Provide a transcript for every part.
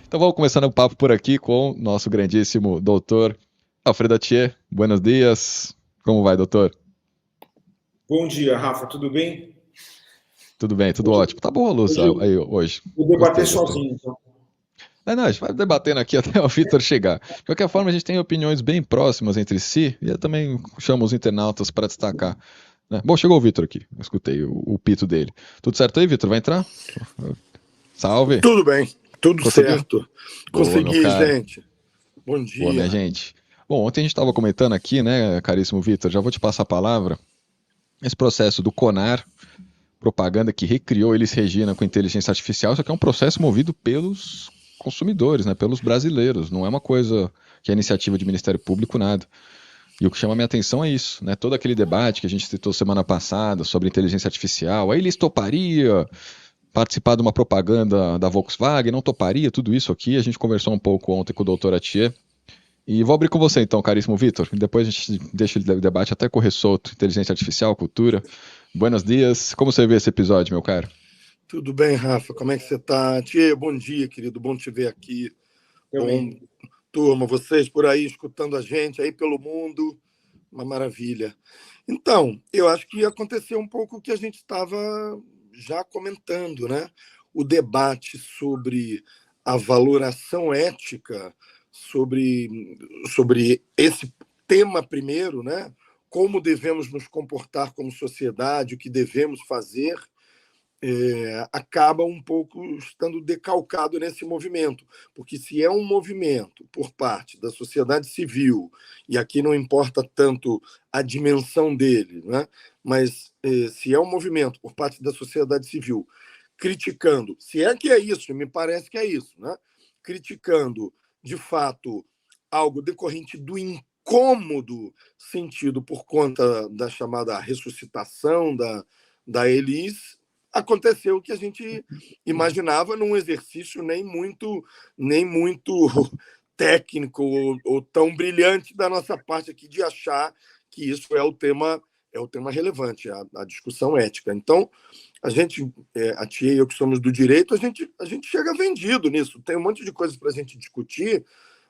Então vamos começando o papo por aqui com o nosso grandíssimo doutor Alfredo Atier. Buenos dias. Como vai, doutor? Bom dia, Rafa, tudo bem? Tudo bem, tudo Hoje, ótimo. Tá boa a luz hoje aí hoje. vou debater Gostei, gostei. sozinho, então. Não, a gente vai debatendo aqui até o Vitor chegar. De qualquer forma, a gente tem opiniões bem próximas entre si e eu também chamo os internautas para destacar. Né? Bom, chegou o Vitor aqui. Eu escutei o pito dele. Tudo certo aí, Vitor? Vai entrar? Salve. Tudo bem, tudo Conseguiu? certo. Boa, meu Consegui, caro. gente. Bom Boa, minha dia. gente. Bom, ontem a gente estava comentando aqui, né, caríssimo Vitor, já vou te passar a palavra. Esse processo do CONAR, propaganda que recriou Elis Regina com inteligência artificial, isso aqui é um processo movido pelos consumidores, né, pelos brasileiros. Não é uma coisa que é iniciativa de Ministério Público, nada. E o que chama a minha atenção é isso, né? Todo aquele debate que a gente citou semana passada sobre inteligência artificial, a Elis toparia participar de uma propaganda da Volkswagen, não toparia, tudo isso aqui. A gente conversou um pouco ontem com o doutor Atier. E vou abrir com você então, caríssimo Vitor. E depois a gente deixa o debate até correr solto. Inteligência artificial, cultura. Buenos dias. Como você vê esse episódio, meu caro? Tudo bem, Rafa? Como é que você está? Tia, bom dia, querido. Bom te ver aqui. Bom, Também. turma, vocês por aí escutando a gente aí pelo mundo. Uma maravilha. Então, eu acho que aconteceu um pouco o que a gente estava já comentando, né? O debate sobre a valoração ética, sobre esse tema primeiro, né? Como devemos nos comportar como sociedade, o que devemos fazer, acaba um pouco estando decalcado nesse movimento, porque se é um movimento por parte da sociedade civil, e aqui não importa tanto a dimensão dele, né? Mas se é um movimento por parte da sociedade civil criticando, se é que é isso, me parece que é isso, né? Criticando, de fato, algo decorrente do incômodo sentido por conta da chamada ressuscitação da Elis, aconteceu o que a gente imaginava num exercício nem muito técnico ou tão brilhante da nossa parte aqui de achar que isso é o tema relevante, a discussão ética. Então, a tia e eu que somos do direito, a gente chega vendido nisso. Tem um monte de coisas para a gente discutir,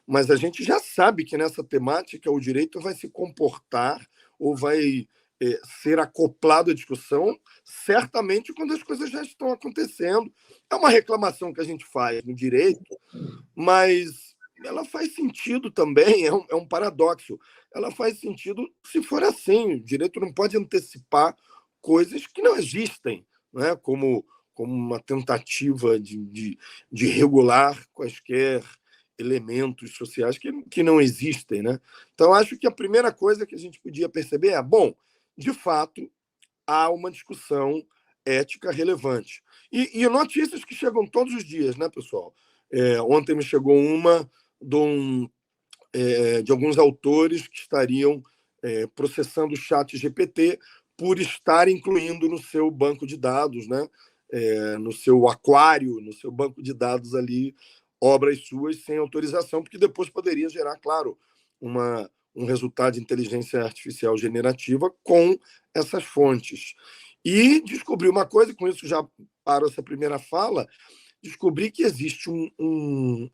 mas a gente já sabe que nessa temática o direito vai se comportar ou vai ser acoplado à discussão, certamente quando as coisas já estão acontecendo. É uma reclamação que a gente faz no direito, mas ela faz sentido também, é um paradoxo. Ela faz sentido se for assim. O direito não pode antecipar coisas que não existem, né? Como uma tentativa de regular quaisquer elementos sociais que não existem, né? Então, acho que a primeira coisa que a gente podia perceber é, bom, de fato, há uma discussão ética relevante. E notícias que chegam todos os dias, né, pessoal? Ontem me chegou uma de alguns autores que estariam processando o chat GPT por estar incluindo no seu banco de dados, né, no seu aquário, no seu banco de dados ali, obras suas sem autorização, porque depois poderia gerar, claro, um resultado de inteligência artificial generativa com essas fontes. E descobri uma coisa, com isso já paro essa primeira fala, descobri que existe um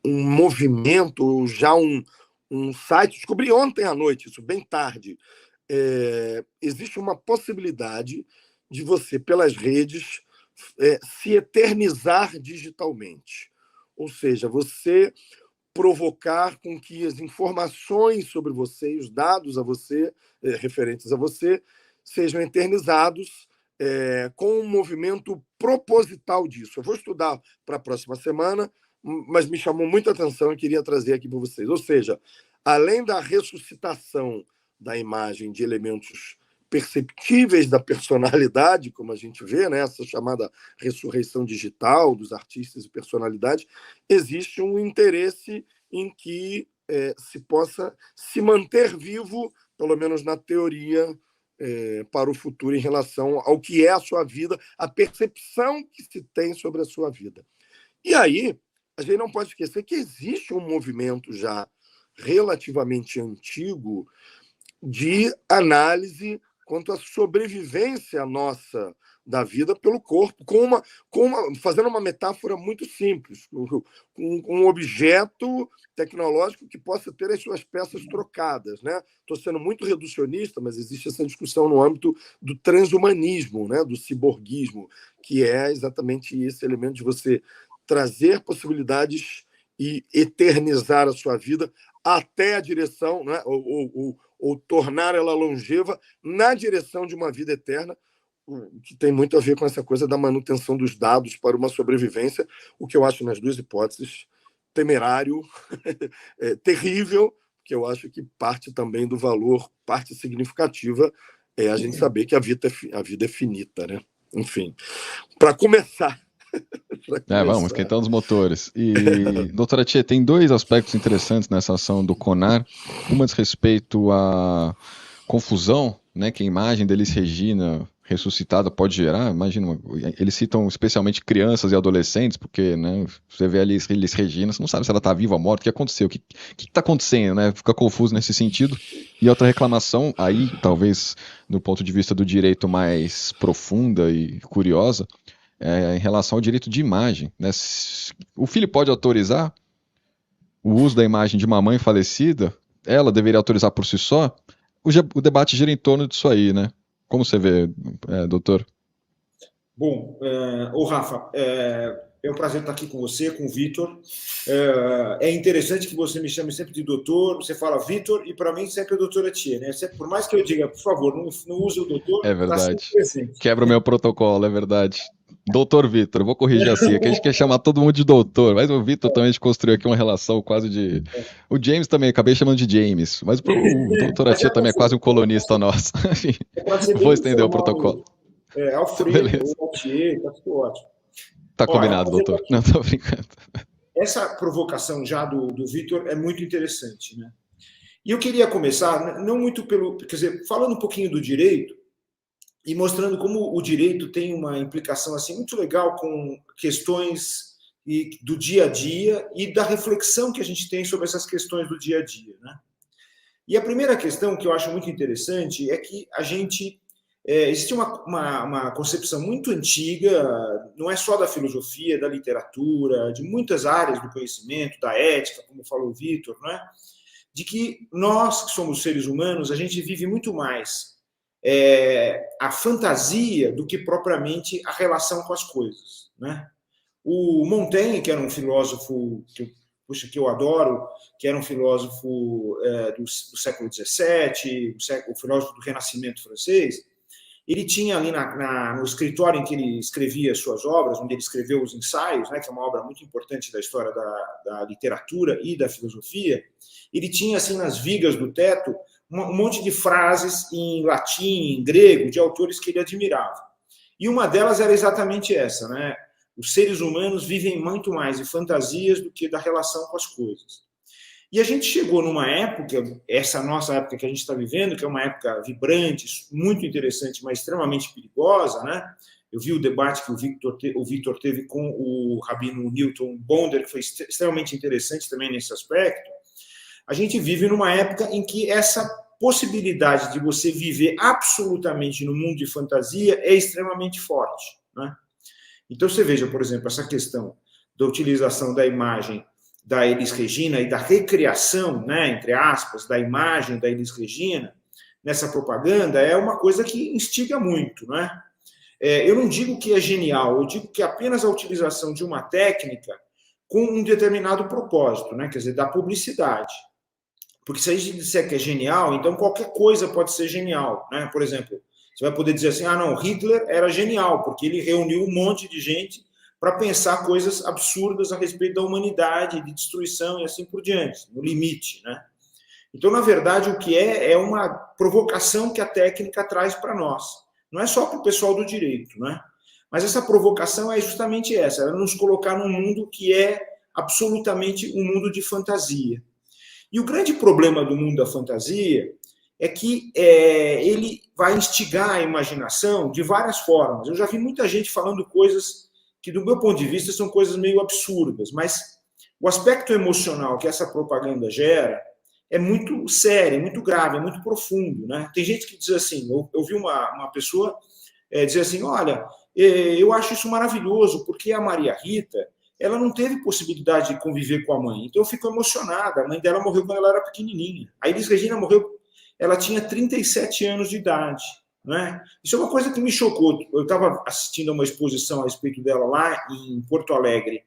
movimento, já um site, descobri ontem à noite, isso bem tarde, existe uma possibilidade de você, pelas redes, se eternizar digitalmente. Ou seja, você provocar com que as informações sobre você, os dados a você, referentes a você, sejam eternizados com um movimento proposital disso. Eu vou estudar para a próxima semana, mas me chamou muita atenção e queria trazer aqui para vocês. Ou seja, além da ressuscitação da imagem de elementos perceptíveis da personalidade, como a gente vê, né, essa chamada ressurreição digital dos artistas e personalidades, existe um interesse em que se possa se manter vivo, pelo menos na teoria, para o futuro em relação ao que é a sua vida, a percepção que se tem sobre a sua vida. E aí, a gente não pode esquecer que existe um movimento já relativamente antigo de análise quanto à sobrevivência nossa da vida pelo corpo, fazendo uma metáfora muito simples, com um objeto tecnológico que possa ter as suas peças trocadas, né? Estou sendo muito reducionista, mas existe essa discussão no âmbito do transhumanismo, né? Do ciborguismo, que é exatamente esse elemento de você trazer possibilidades e eternizar a sua vida até a direção, né? ou tornar ela longeva na direção de uma vida eterna, que tem muito a ver com essa coisa da manutenção dos dados para uma sobrevivência, o que eu acho, nas duas hipóteses, temerário, terrível, que eu acho que parte também do valor, parte significativa, é a gente saber que a vida é finita, né? Enfim, para começar... Vamos, esquentando os motores. E, doutora Tia, tem dois aspectos interessantes nessa ação do CONAR. Uma diz respeito à confusão, né, que a imagem da Elis Regina ressuscitada pode gerar. Imagina, eles citam especialmente crianças e adolescentes, porque, né, você vê ali Elis Regina, você não sabe se ela está viva ou morta, o que aconteceu, o que está acontecendo, né? Fica confuso nesse sentido. E outra reclamação, aí, talvez, do ponto de vista do direito mais profunda e curiosa, em relação ao direito de imagem, né? O filho pode autorizar o uso da imagem de uma mãe falecida? Ela deveria autorizar por si só? O debate gira em torno disso aí, né? Como você vê, doutor? Bom, Rafa, é um prazer estar aqui com você, com o Vitor. É interessante que você me chame sempre de doutor, você fala Vitor, e para mim sempre é doutora Tia, né? Por mais que eu diga, por favor, não use o doutor, é verdade. Quebra o meu protocolo, é verdade. Doutor Vitor, vou corrigir assim, que a gente quer chamar todo mundo de doutor, mas o Vitor também a gente construiu aqui uma relação quase de... O James também, acabei chamando de James, mas o doutora Tia também é quase um colunista nosso. Enfim, vou estender o protocolo. Alfredo, ou Altier, tá tudo ótimo. Tá combinado, doutor. Não, tô brincando. Essa provocação já do Vitor é muito interessante, né? E eu queria começar, não muito quer dizer, falando um pouquinho do direito, e mostrando como o direito tem uma implicação assim muito legal com questões do dia a dia e da reflexão que a gente tem sobre essas questões do dia a dia, né? E a primeira questão que eu acho muito interessante é que a gente existe uma concepção muito antiga, não é só da filosofia, da literatura, de muitas áreas do conhecimento, da ética, como falou o Vitor, né? De que nós, que somos seres humanos, a gente vive muito mais a fantasia do que propriamente a relação com as coisas, né? O Montaigne, que era um filósofo que eu adoro, que era um filósofo do século XVII, o filósofo do Renascimento francês, ele tinha ali no escritório em que ele escrevia suas obras, onde ele escreveu os ensaios, né, que é uma obra muito importante da história da literatura e da filosofia, ele tinha assim nas vigas do teto um monte de frases em latim, em grego, de autores que ele admirava. E uma delas era exatamente essa, né? Os seres humanos vivem muito mais de fantasias do que da relação com as coisas. E a gente chegou numa época, essa nossa época que a gente está vivendo, que é uma época vibrante, muito interessante, mas extremamente perigosa, né? Eu vi o debate que o Vitor teve com o rabino Newton Bonder, que foi extremamente interessante também nesse aspecto. A gente vive numa época em que essa possibilidade de você viver absolutamente no mundo de fantasia é extremamente forte, né? Então, você veja, por exemplo, essa questão da utilização da imagem da Elis Regina e da recriação, né, entre aspas, da imagem da Elis Regina nessa propaganda é uma coisa que instiga muito, né? Eu não digo que é genial, eu digo que apenas a utilização de uma técnica com um determinado propósito, né? Quer dizer, da publicidade. Porque se a gente disser que é genial, então qualquer coisa pode ser genial, né? Por exemplo, você vai poder dizer assim, não, Hitler era genial, porque ele reuniu um monte de gente para pensar coisas absurdas a respeito da humanidade, de destruição e assim por diante, no limite, né? Então, na verdade, o que é uma provocação que a técnica traz para nós. Não é só para o pessoal do direito, né? Mas essa provocação é justamente essa, é nos colocar num mundo que é absolutamente um mundo de fantasia. E o grande problema do mundo da fantasia é que ele vai instigar a imaginação de várias formas. Eu já vi muita gente falando coisas que, do meu ponto de vista, são coisas meio absurdas, mas o aspecto emocional que essa propaganda gera é muito sério, é muito grave, é muito profundo, né? Tem gente que diz assim, eu vi uma pessoa dizer assim, olha, eu acho isso maravilhoso, porque a Maria Rita, ela não teve possibilidade de conviver com a mãe, então eu fico emocionada, a mãe dela morreu quando ela era pequenininha. A Elis Regina morreu, ela tinha 37 anos de idade, né? Isso é uma coisa que me chocou. Eu estava assistindo a uma exposição a respeito dela lá em Porto Alegre,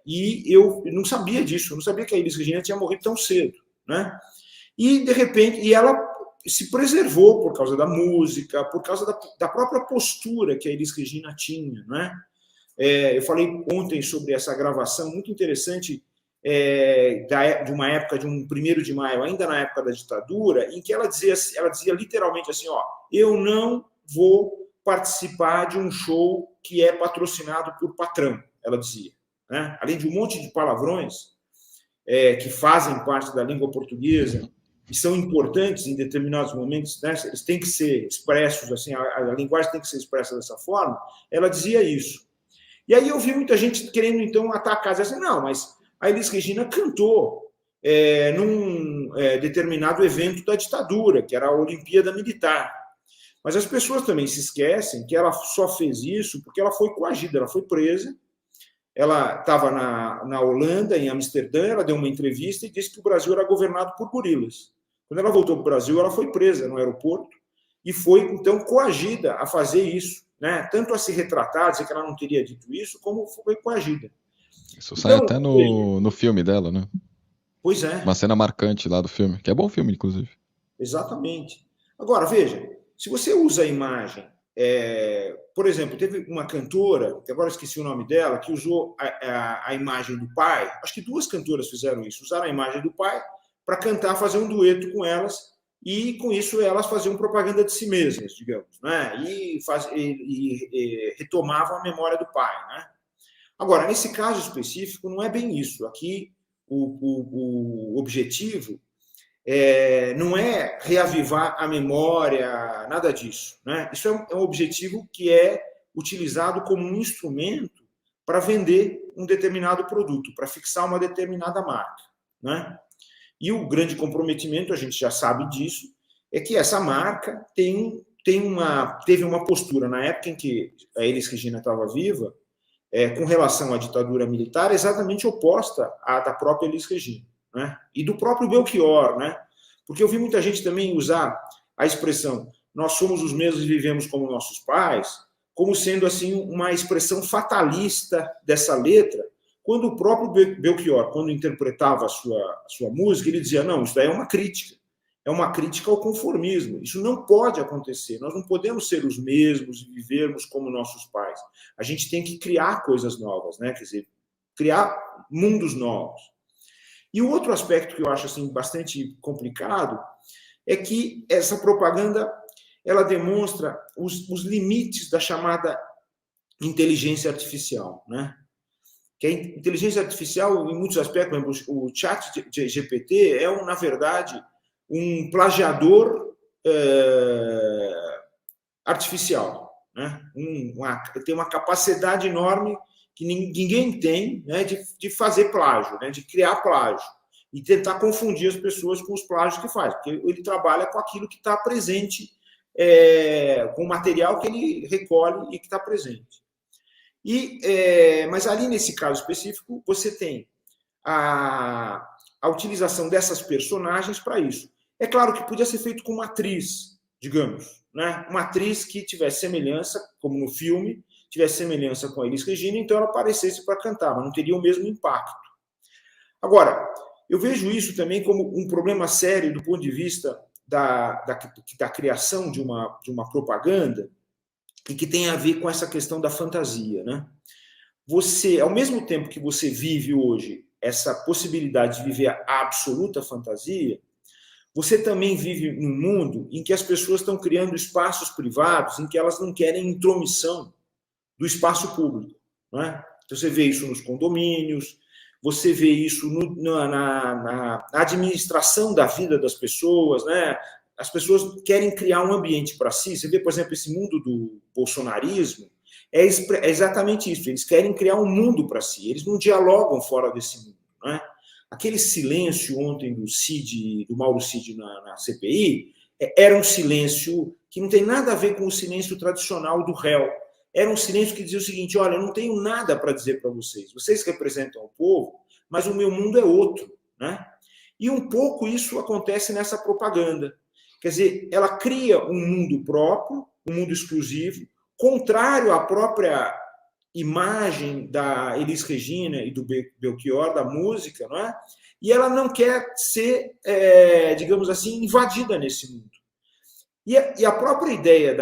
e eu não sabia disso, eu não sabia que a Elis Regina tinha morrido tão cedo, né? E, de repente, ela se preservou por causa da música, por causa da própria postura que a Elis Regina tinha, né? Eu falei ontem sobre essa gravação muito interessante de uma época, de um 1º de maio, ainda na época da ditadura, em que ela dizia literalmente assim, ó, eu não vou participar de um show que é patrocinado por patrão, ela dizia, né? Além de um monte de palavrões que fazem parte da língua portuguesa e são importantes em determinados momentos, né? Eles têm que ser expressos, assim, a linguagem tem que ser expressa dessa forma, ela dizia isso. E aí eu vi muita gente querendo, então, atacar, dizer assim, não, mas a Elis Regina cantou num determinado evento da ditadura, que era a Olimpíada Militar. Mas as pessoas também se esquecem que ela só fez isso porque ela foi coagida, ela foi presa, ela estava na Holanda, em Amsterdã, ela deu uma entrevista e disse que o Brasil era governado por gorilas. Quando ela voltou para o Brasil, ela foi presa no aeroporto e foi, então, coagida a fazer isso, né? Tanto a se retratar, dizer que ela não teria dito isso, como foi coagida. Isso sai até no filme dela, né? Pois é. Uma cena marcante lá do filme, que é bom filme, inclusive. Exatamente. Agora, veja, se você usa a imagem, por exemplo, teve uma cantora, que agora esqueci o nome dela, que usou a imagem do pai, acho que 2 cantoras fizeram isso, usaram a imagem do pai para cantar, fazer um dueto com elas, e com isso elas faziam propaganda de si mesmas, digamos, né? E retomavam a memória do pai, né? Agora, nesse caso específico, não é bem isso. Aqui, o objetivo não é reavivar a memória, nada disso, né? Isso é um objetivo que é utilizado como um instrumento para vender um determinado produto, para fixar uma determinada marca, né? E o grande comprometimento, a gente já sabe disso, é que essa marca teve uma postura, na época em que a Elis Regina estava viva, com relação à ditadura militar, exatamente oposta à da própria Elis Regina, né? E do próprio Belchior, né? Porque eu vi muita gente também usar a expressão nós somos os mesmos e vivemos como nossos pais, como sendo assim uma expressão fatalista dessa letra, quando o próprio Belchior, quando interpretava a sua música, ele dizia, não, isso daí é uma crítica ao conformismo, isso não pode acontecer, nós não podemos ser os mesmos e vivermos como nossos pais, a gente tem que criar coisas novas, né? Quer dizer, criar mundos novos. E o outro aspecto que eu acho assim, bastante complicado é que essa propaganda ela demonstra os limites da chamada inteligência artificial, né? Que a inteligência artificial, em muitos aspectos, o chat GPT na verdade, um plagiador artificial, né? Tem uma capacidade enorme que ninguém tem, né, de fazer plágio, né, de criar plágio e tentar confundir as pessoas com os plágios que faz, porque ele trabalha com aquilo que está presente, com o material que ele recolhe e que está presente. Mas ali, nesse caso específico, você tem a utilização dessas personagens para isso. É claro que podia ser feito com uma atriz, digamos, né? Uma atriz que tivesse semelhança, como no filme, tivesse semelhança com a Elis Regina, então ela aparecesse para cantar, mas não teria o mesmo impacto. Agora, eu vejo isso também como um problema sério do ponto de vista da criação de uma propaganda, e que tem a ver com essa questão da fantasia, né? Você, ao mesmo tempo que você vive hoje essa possibilidade de viver a absoluta fantasia, você também vive num mundo em que as pessoas estão criando espaços privados em que elas não querem intromissão do espaço público, né? Então, você vê isso nos condomínios, você vê isso na administração da vida das pessoas, né? As pessoas querem criar um ambiente para si. Você vê, por exemplo, esse mundo do bolsonarismo, é exatamente isso. Eles querem criar um mundo para si. Eles não dialogam fora desse mundo, né? aquele silêncio ontem do Mauro Cid na CPI, era um silêncio que não tem nada a ver com o silêncio tradicional do réu. Era um silêncio que dizia o seguinte: olha, eu não tenho nada para dizer para vocês. Vocês representam o povo, mas o meu mundo é outro, né? E um pouco isso acontece nessa propaganda. Quer dizer, ela cria um mundo próprio, um mundo exclusivo, contrário à própria imagem da Elis Regina e do Belchior, da música, não é? E ela não quer ser, digamos assim, invadida nesse mundo. E a própria ideia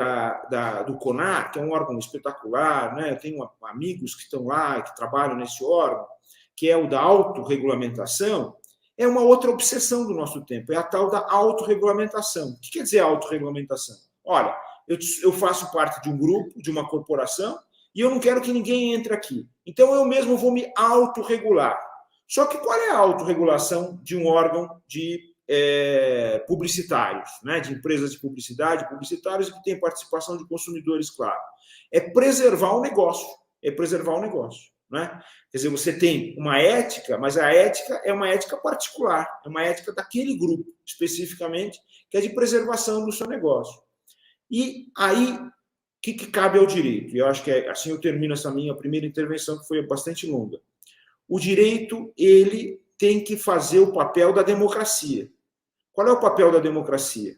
do CONAR, que é um órgão espetacular, né? Eu tenho amigos que estão lá, que trabalham nesse órgão, que é o da autorregulamentação, é uma outra obsessão do nosso tempo, é a tal da autorregulamentação. O que quer dizer autorregulamentação? Olha, eu faço parte de um grupo, de uma corporação, e eu não quero que ninguém entre aqui. Então, eu mesmo vou me autorregular. Só que qual é a autorregulação de um órgão de publicitários, né? De empresas de publicidade, publicitários que têm participação de consumidores, claro? É preservar o negócio. É preservar o negócio. Né? Quer dizer, você tem uma ética, mas a ética é uma ética particular, é uma ética daquele grupo, especificamente, que é de preservação do seu negócio. E aí, o que cabe ao direito? E eu acho que assim eu termino essa minha primeira intervenção, que foi bastante longa. O direito, ele tem que fazer o papel da democracia. Qual é o papel da democracia?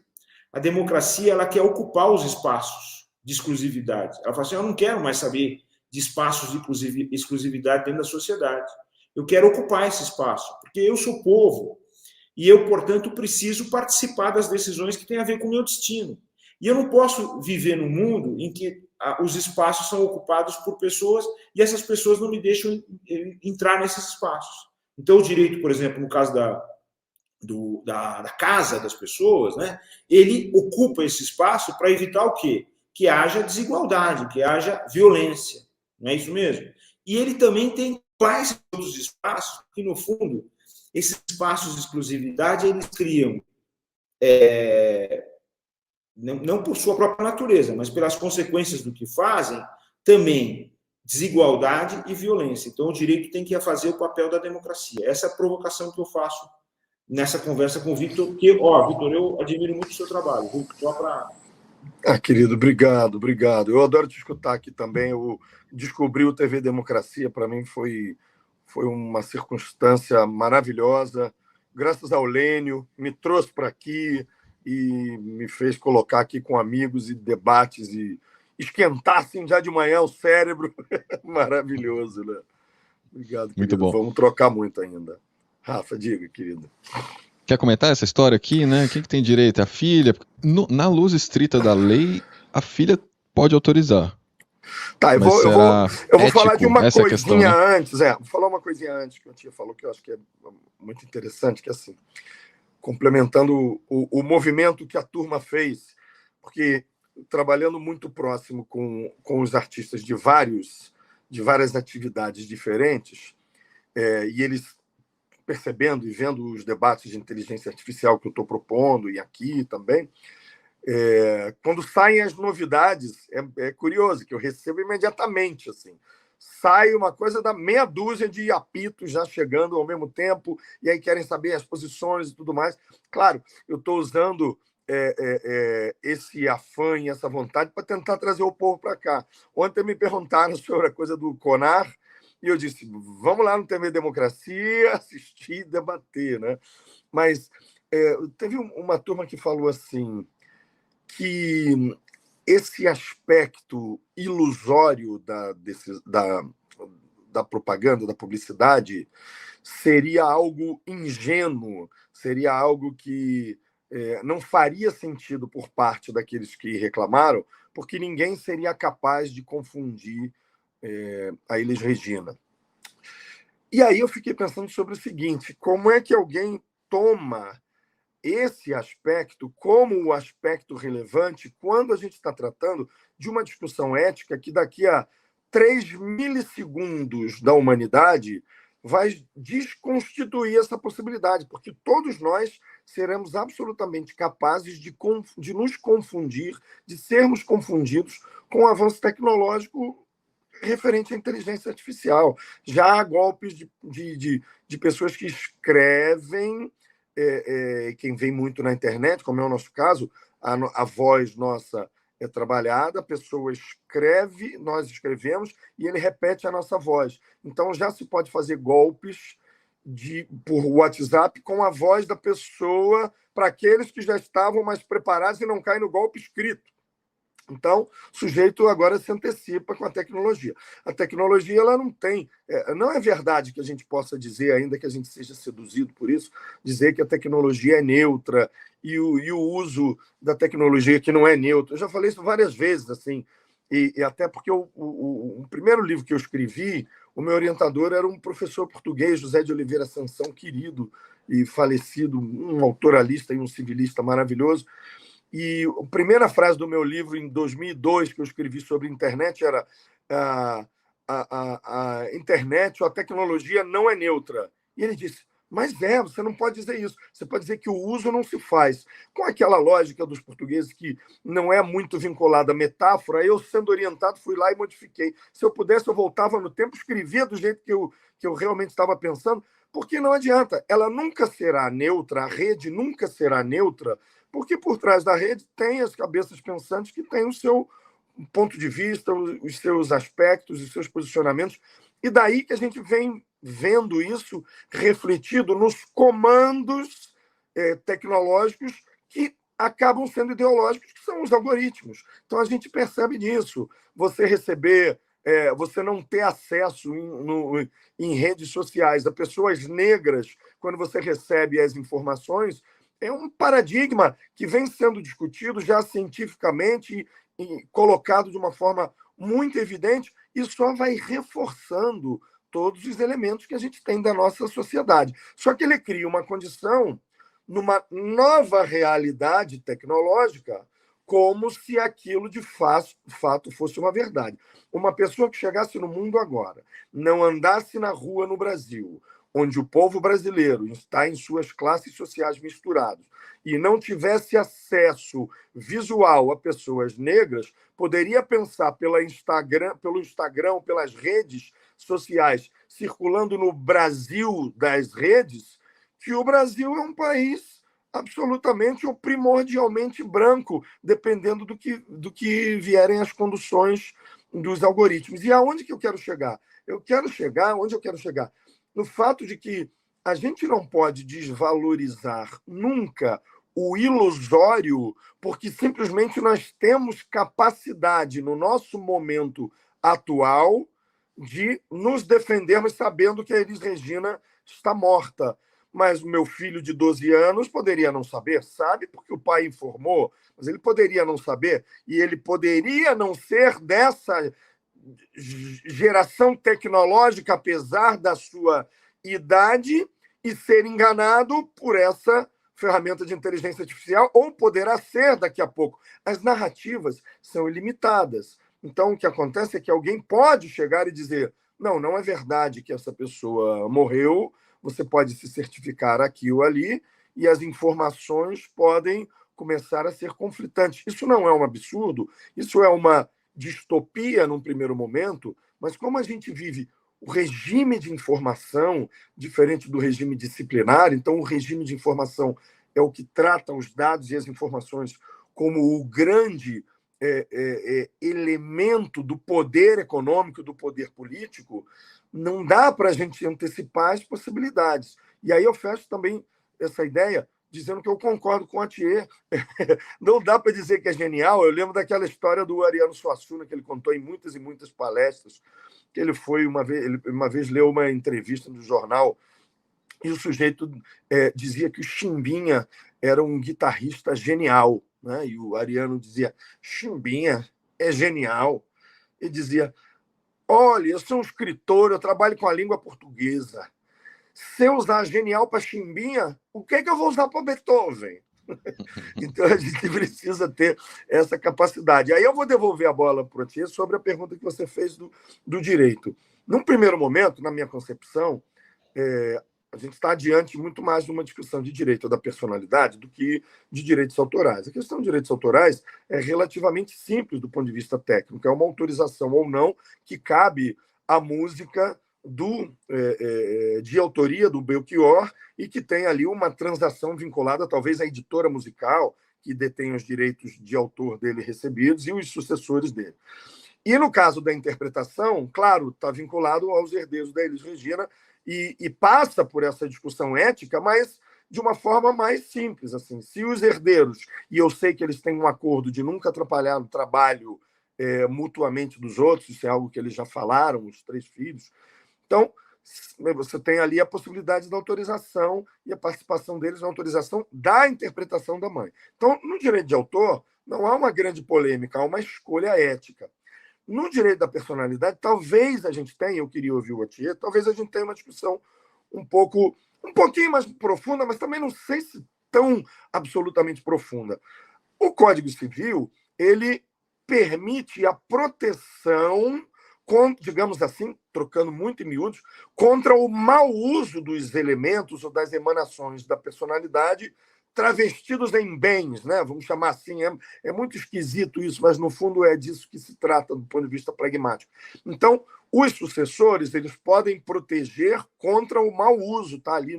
A democracia, ela quer ocupar os espaços de exclusividade. Ela fala assim, eu não quero mais saber de espaços de exclusividade dentro da sociedade. Eu quero ocupar esse espaço, porque eu sou povo e eu, portanto, preciso participar das decisões que têm a ver com o meu destino. E eu não posso viver num mundo em que os espaços são ocupados por pessoas e essas pessoas não me deixam entrar nesses espaços. Então, o direito, por exemplo, no caso da casa das pessoas, né, ele ocupa esse espaço para evitar o quê? Que haja desigualdade, que haja violência. Não é isso mesmo? E ele também tem quais outros espaços que, no fundo, esses espaços de exclusividade, eles criam, não por sua própria natureza, mas pelas consequências do que fazem, também desigualdade e violência. Então, o direito tem que fazer o papel da democracia. Essa é a provocação que eu faço nessa conversa com o Victor, porque, Victor, eu admiro muito o seu trabalho, viu? Só para... Querido, obrigado, obrigado. Eu adoro te escutar aqui também. Eu descobri o TV Democracia, para mim foi uma circunstância maravilhosa. Graças ao Lênio, me trouxe para aqui e me fez colocar aqui com amigos e debates e esquentar assim, já de manhã o cérebro. Maravilhoso, né? Obrigado, querido. Muito bom. Vamos trocar muito ainda. Rafa, diga, querido. Quer comentar essa história aqui, né? Quem que tem direito? A filha? Na luz estrita da lei, a filha pode autorizar. Tá, eu vou falar de uma coisinha questão, né? antes. Vou falar uma coisinha antes que a tia falou, que eu acho que é muito interessante, que é assim, complementando o movimento que a turma fez, porque trabalhando muito próximo com os artistas de várias atividades diferentes, e eles percebendo e vendo os debates de inteligência artificial que eu estou propondo, e aqui também, quando saem as novidades, é curioso, que eu recebo imediatamente, assim, sai uma coisa da meia dúzia de apitos já chegando ao mesmo tempo, e aí querem saber as posições e tudo mais. Claro, eu estou usando esse afã e essa vontade para tentar trazer o povo para cá. Ontem me perguntaram sobre a coisa do CONAR, e eu disse, vamos lá no TV Democracia, assistir e debater, né? Mas teve uma turma que falou assim, que esse aspecto ilusório da propaganda, da publicidade, seria algo ingênuo, seria algo que não faria sentido por parte daqueles que reclamaram, porque ninguém seria capaz de confundir a Elis Regina. E aí eu fiquei pensando sobre o seguinte, como é que alguém toma esse aspecto como o aspecto relevante quando a gente está tratando de uma discussão ética que daqui a 3 milissegundos da humanidade vai desconstituir essa possibilidade, porque todos nós seremos absolutamente capazes de nos confundir, de sermos confundidos com o avanço tecnológico referente à inteligência artificial. Já há golpes de pessoas que escrevem, quem vem muito na internet, como é o nosso caso, a voz nossa é trabalhada, a pessoa escreve, nós escrevemos, e ele repete a nossa voz. Então, já se pode fazer golpes por WhatsApp com a voz da pessoa para aqueles que já estavam mais preparados e não caem no golpe escrito. Então, o sujeito agora se antecipa com a tecnologia. A tecnologia ela não tem... não é verdade que a gente possa dizer, ainda que a gente seja seduzido por isso, dizer que a tecnologia é neutra e o uso da tecnologia que não é neutro. Eu já falei isso várias vezes, assim, e até porque o primeiro livro que eu escrevi, o meu orientador era um professor português, José de Oliveira Sansão, querido e falecido, um autoralista e um civilista maravilhoso. E a primeira frase do meu livro, em 2002, que eu escrevi sobre internet, era a internet ou a tecnologia não é neutra. E ele disse, mas você não pode dizer isso. Você pode dizer que o uso não se faz. Com aquela lógica dos portugueses que não é muito vinculada à metáfora, eu, sendo orientado, fui lá e modifiquei. Se eu pudesse, eu voltava no tempo, escrevia do jeito que eu realmente estava pensando, porque não adianta. Ela nunca será neutra, a rede nunca será neutra, porque por trás da rede tem as cabeças pensantes que têm o seu ponto de vista, os seus aspectos, os seus posicionamentos, e daí que a gente vem vendo isso refletido nos comandos tecnológicos que acabam sendo ideológicos, que são os algoritmos. Então, a gente percebe nisso. Você receber, você não ter acesso em redes sociais a pessoas negras, quando você recebe as informações, é um paradigma que vem sendo discutido já cientificamente e colocado de uma forma muito evidente e só vai reforçando todos os elementos que a gente tem da nossa sociedade. Só que ele cria uma condição numa nova realidade tecnológica, como se aquilo de fato fosse uma verdade. Uma pessoa que chegasse no mundo agora, não andasse na rua no Brasil, onde o povo brasileiro está em suas classes sociais misturadas, e não tivesse acesso visual a pessoas negras, poderia pensar pelo Instagram, pelas redes sociais, circulando no Brasil das redes, que o Brasil é um país absolutamente ou primordialmente branco, dependendo do que vierem as conduções dos algoritmos. E aonde que eu quero chegar? Onde eu quero chegar? No fato de que a gente não pode desvalorizar nunca o ilusório, porque simplesmente nós temos capacidade, no nosso momento atual, de nos defendermos sabendo que a Elis Regina está morta. Mas o meu filho de 12 anos poderia não saber, sabe, porque o pai informou, mas ele poderia não saber, e ele poderia não ser dessa geração tecnológica, apesar da sua idade, e ser enganado por essa ferramenta de inteligência artificial, ou poderá ser daqui a pouco. As narrativas são ilimitadas. Então, o que acontece é que alguém pode chegar e dizer, não é verdade que essa pessoa morreu, você pode se certificar aqui ou ali, e as informações podem começar a ser conflitantes. Isso não é um absurdo, isso é uma distopia num primeiro momento, mas como a gente vive o regime de informação diferente do regime disciplinar, então o regime de informação é o que trata os dados e as informações como o grande elemento do poder econômico, do poder político, não dá para a gente antecipar as possibilidades. E aí eu fecho também essa ideia dizendo que eu concordo com o Atier. Não dá para dizer que é genial. Eu lembro daquela história do Ariano Suassuna, que ele contou em muitas e muitas palestras, que ele uma vez leu uma entrevista no jornal e o sujeito dizia que o Chimbinha era um guitarrista genial, né? E o Ariano dizia, Chimbinha é genial. Ele dizia, olha, eu sou um escritor, eu trabalho com a língua portuguesa. Se eu usar genial para Chimbinha, o que eu vou usar para Beethoven? Então, a gente precisa ter essa capacidade. Aí eu vou devolver a bola para ti sobre a pergunta que você fez do direito. Num primeiro momento, na minha concepção, A gente está diante muito mais de uma discussão de direito da personalidade do que de direitos autorais. A questão de direitos autorais é relativamente simples do ponto de vista técnico. É uma autorização ou não que cabe à música de autoria do Belchior e que tem ali uma transação vinculada talvez à editora musical que detém os direitos de autor dele recebidos e os sucessores dele. E no caso da interpretação, claro, está vinculado aos herdeiros da Elis Regina e passa por essa discussão ética, mas de uma forma mais simples. Assim, se os herdeiros, e eu sei que eles têm um acordo de nunca atrapalhar o trabalho mutuamente dos outros, isso é algo que eles já falaram, os 3 filhos, então você tem ali a possibilidade da autorização e a participação deles na autorização da interpretação da mãe. Então, no direito de autor, não há uma grande polêmica, há uma escolha ética. No direito da personalidade, talvez a gente tenha, eu queria ouvir o Atier, talvez a gente tenha uma discussão um pouquinho mais profunda, mas também não sei se tão absolutamente profunda. O Código Civil, ele permite a proteção, digamos assim, trocando muito em miúdos, contra o mau uso dos elementos ou das emanações da personalidade travestidos em bens, né? Vamos chamar assim. É muito esquisito isso, mas no fundo é disso que se trata do ponto de vista pragmático. Então, os sucessores eles podem proteger contra o mau uso, está ali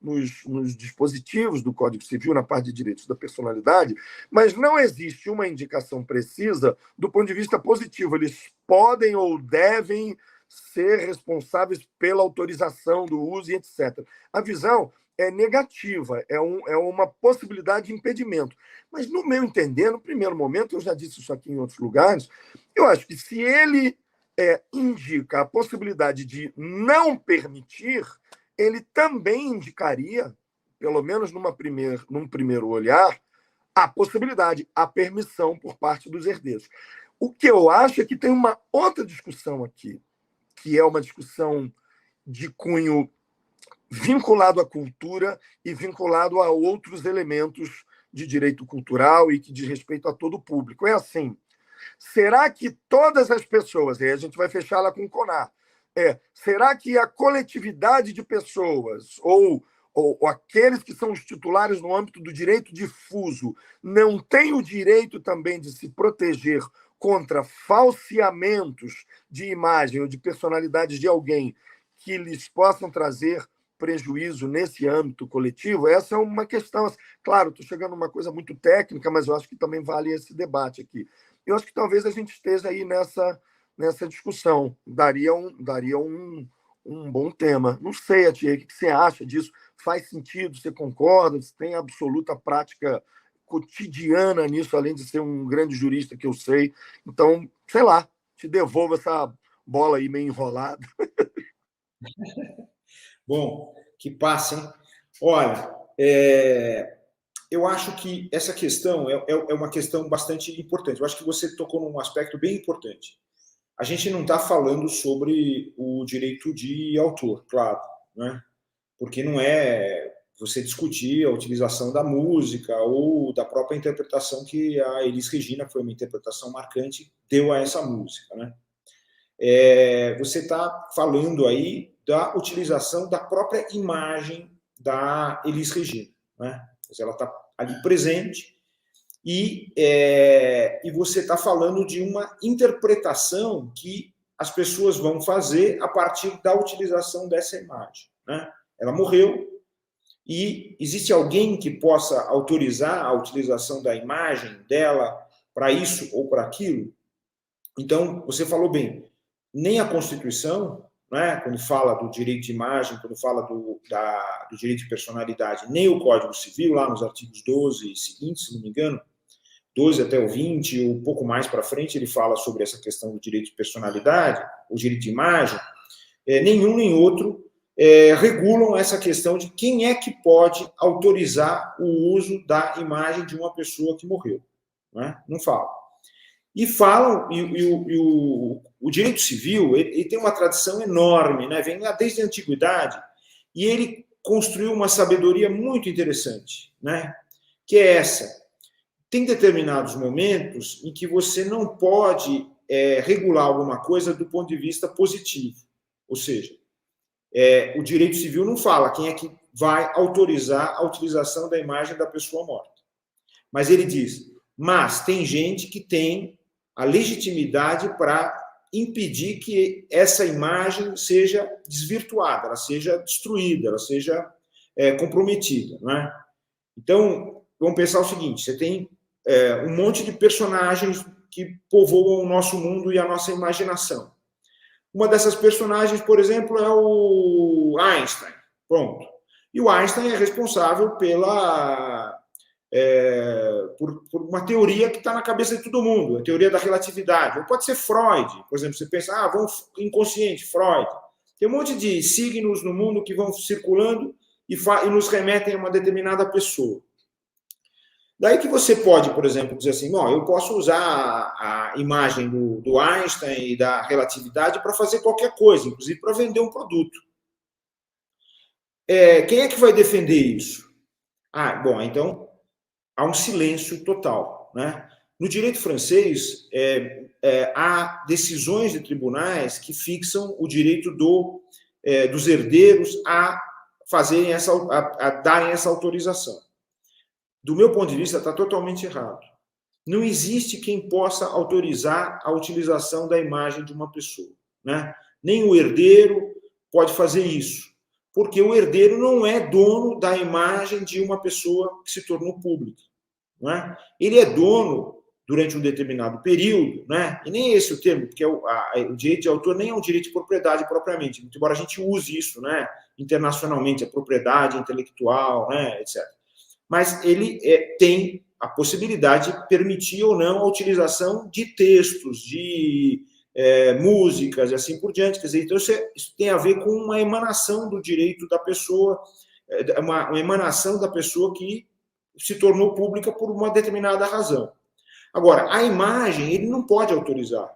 nos dispositivos do Código Civil, na parte de direitos da personalidade, mas não existe uma indicação precisa do ponto de vista positivo. Eles podem ou devem ser responsáveis pela autorização do uso e etc. A visão é negativa, é uma possibilidade de impedimento. Mas, no meu entender, no primeiro momento, eu já disse isso aqui em outros lugares, eu acho que se ele indica a possibilidade de não permitir, ele também indicaria, pelo menos num primeiro olhar, a possibilidade, a permissão por parte dos herdeiros. O que eu acho é que tem uma outra discussão aqui, que é uma discussão de cunho vinculado à cultura e vinculado a outros elementos de direito cultural e que diz respeito a todo o público. É assim, será que todas as pessoas, e a gente vai fechar lá com o CONAR, será que a coletividade de pessoas ou aqueles que são os titulares no âmbito do direito difuso não têm o direito também de se proteger contra falseamentos de imagem ou de personalidades de alguém que lhes possam trazer prejuízo nesse âmbito coletivo? Essa é uma questão. Claro, estou chegando a uma coisa muito técnica, mas eu acho que também vale esse debate aqui. Eu acho que talvez a gente esteja aí nessa discussão. Daria um bom tema. Não sei, Atier, o que você acha disso? Faz sentido? Você concorda? Você tem absoluta prática cotidiana nisso, além de ser um grande jurista que eu sei. Então, sei lá, te devolvo essa bola aí meio enrolada. Bom, que passa, hein? Olha, eu acho que essa questão é uma questão bastante importante. Eu acho que você tocou num aspecto bem importante. A gente não está falando sobre o direito de autor, claro, né? Porque não é você discutir a utilização da música ou da própria interpretação que a Elis Regina, que foi uma interpretação marcante, deu a essa música, né? Você está falando aí da utilização da própria imagem da Elis Regina, né? Ela está ali presente e você está falando de uma interpretação que as pessoas vão fazer a partir da utilização dessa imagem, né? Ela morreu e existe alguém que possa autorizar a utilização da imagem dela para isso ou para aquilo? Então, você falou bem, nem a Constituição, né, quando fala do direito de imagem, quando fala do direito de personalidade, nem o Código Civil, lá nos artigos 12 e seguintes, se não me engano, 12 até o 20, ou um pouco mais para frente, ele fala sobre essa questão do direito de personalidade, o direito de imagem, nenhum nem outro regulam essa questão de quem é que pode autorizar o uso da imagem de uma pessoa que morreu, né? Não fala. E falam, o direito civil ele tem uma tradição enorme, né? Vem lá desde a antiguidade, e ele construiu uma sabedoria muito interessante, né? Que é essa. Tem determinados momentos em que você não pode regular alguma coisa do ponto de vista positivo. Ou seja, o direito civil não fala quem é que vai autorizar a utilização da imagem da pessoa morta. Mas ele diz, mas tem gente que tem a legitimidade para impedir que essa imagem seja desvirtuada, ela seja destruída, ela seja comprometida, não é? Então, vamos pensar o seguinte, você tem um monte de personagens que povoam o nosso mundo e a nossa imaginação. Uma dessas personagens, por exemplo, é o Einstein. Pronto. E o Einstein é responsável por uma teoria que está na cabeça de todo mundo, a teoria da relatividade. Ou pode ser Freud, por exemplo, você pensa, vamos inconsciente, Freud. Tem um monte de signos no mundo que vão circulando e nos remetem a uma determinada pessoa. Daí que você pode, por exemplo, dizer assim, eu posso usar a imagem do Einstein e da relatividade para fazer qualquer coisa, inclusive para vender um produto. Quem é que vai defender isso? Então há um silêncio total, né? No direito francês, há decisões de tribunais que fixam o direito dos herdeiros a darem essa autorização. Do meu ponto de vista, está totalmente errado. Não existe quem possa autorizar a utilização da imagem de uma pessoa, né? Nem o herdeiro pode fazer isso, porque o herdeiro não é dono da imagem de uma pessoa que se tornou pública, não é? Ele é dono durante um determinado período, né? E nem esse é o termo, porque o direito de autor nem é um direito de propriedade propriamente, embora a gente use isso, né, internacionalmente, a propriedade intelectual, né, etc. Mas ele tem a possibilidade de permitir ou não a utilização de textos, de músicas e assim por diante. Quer dizer, então isso tem a ver com uma emanação do direito da pessoa, uma emanação da pessoa que se tornou pública por uma determinada razão. Agora, a imagem ele não pode autorizar.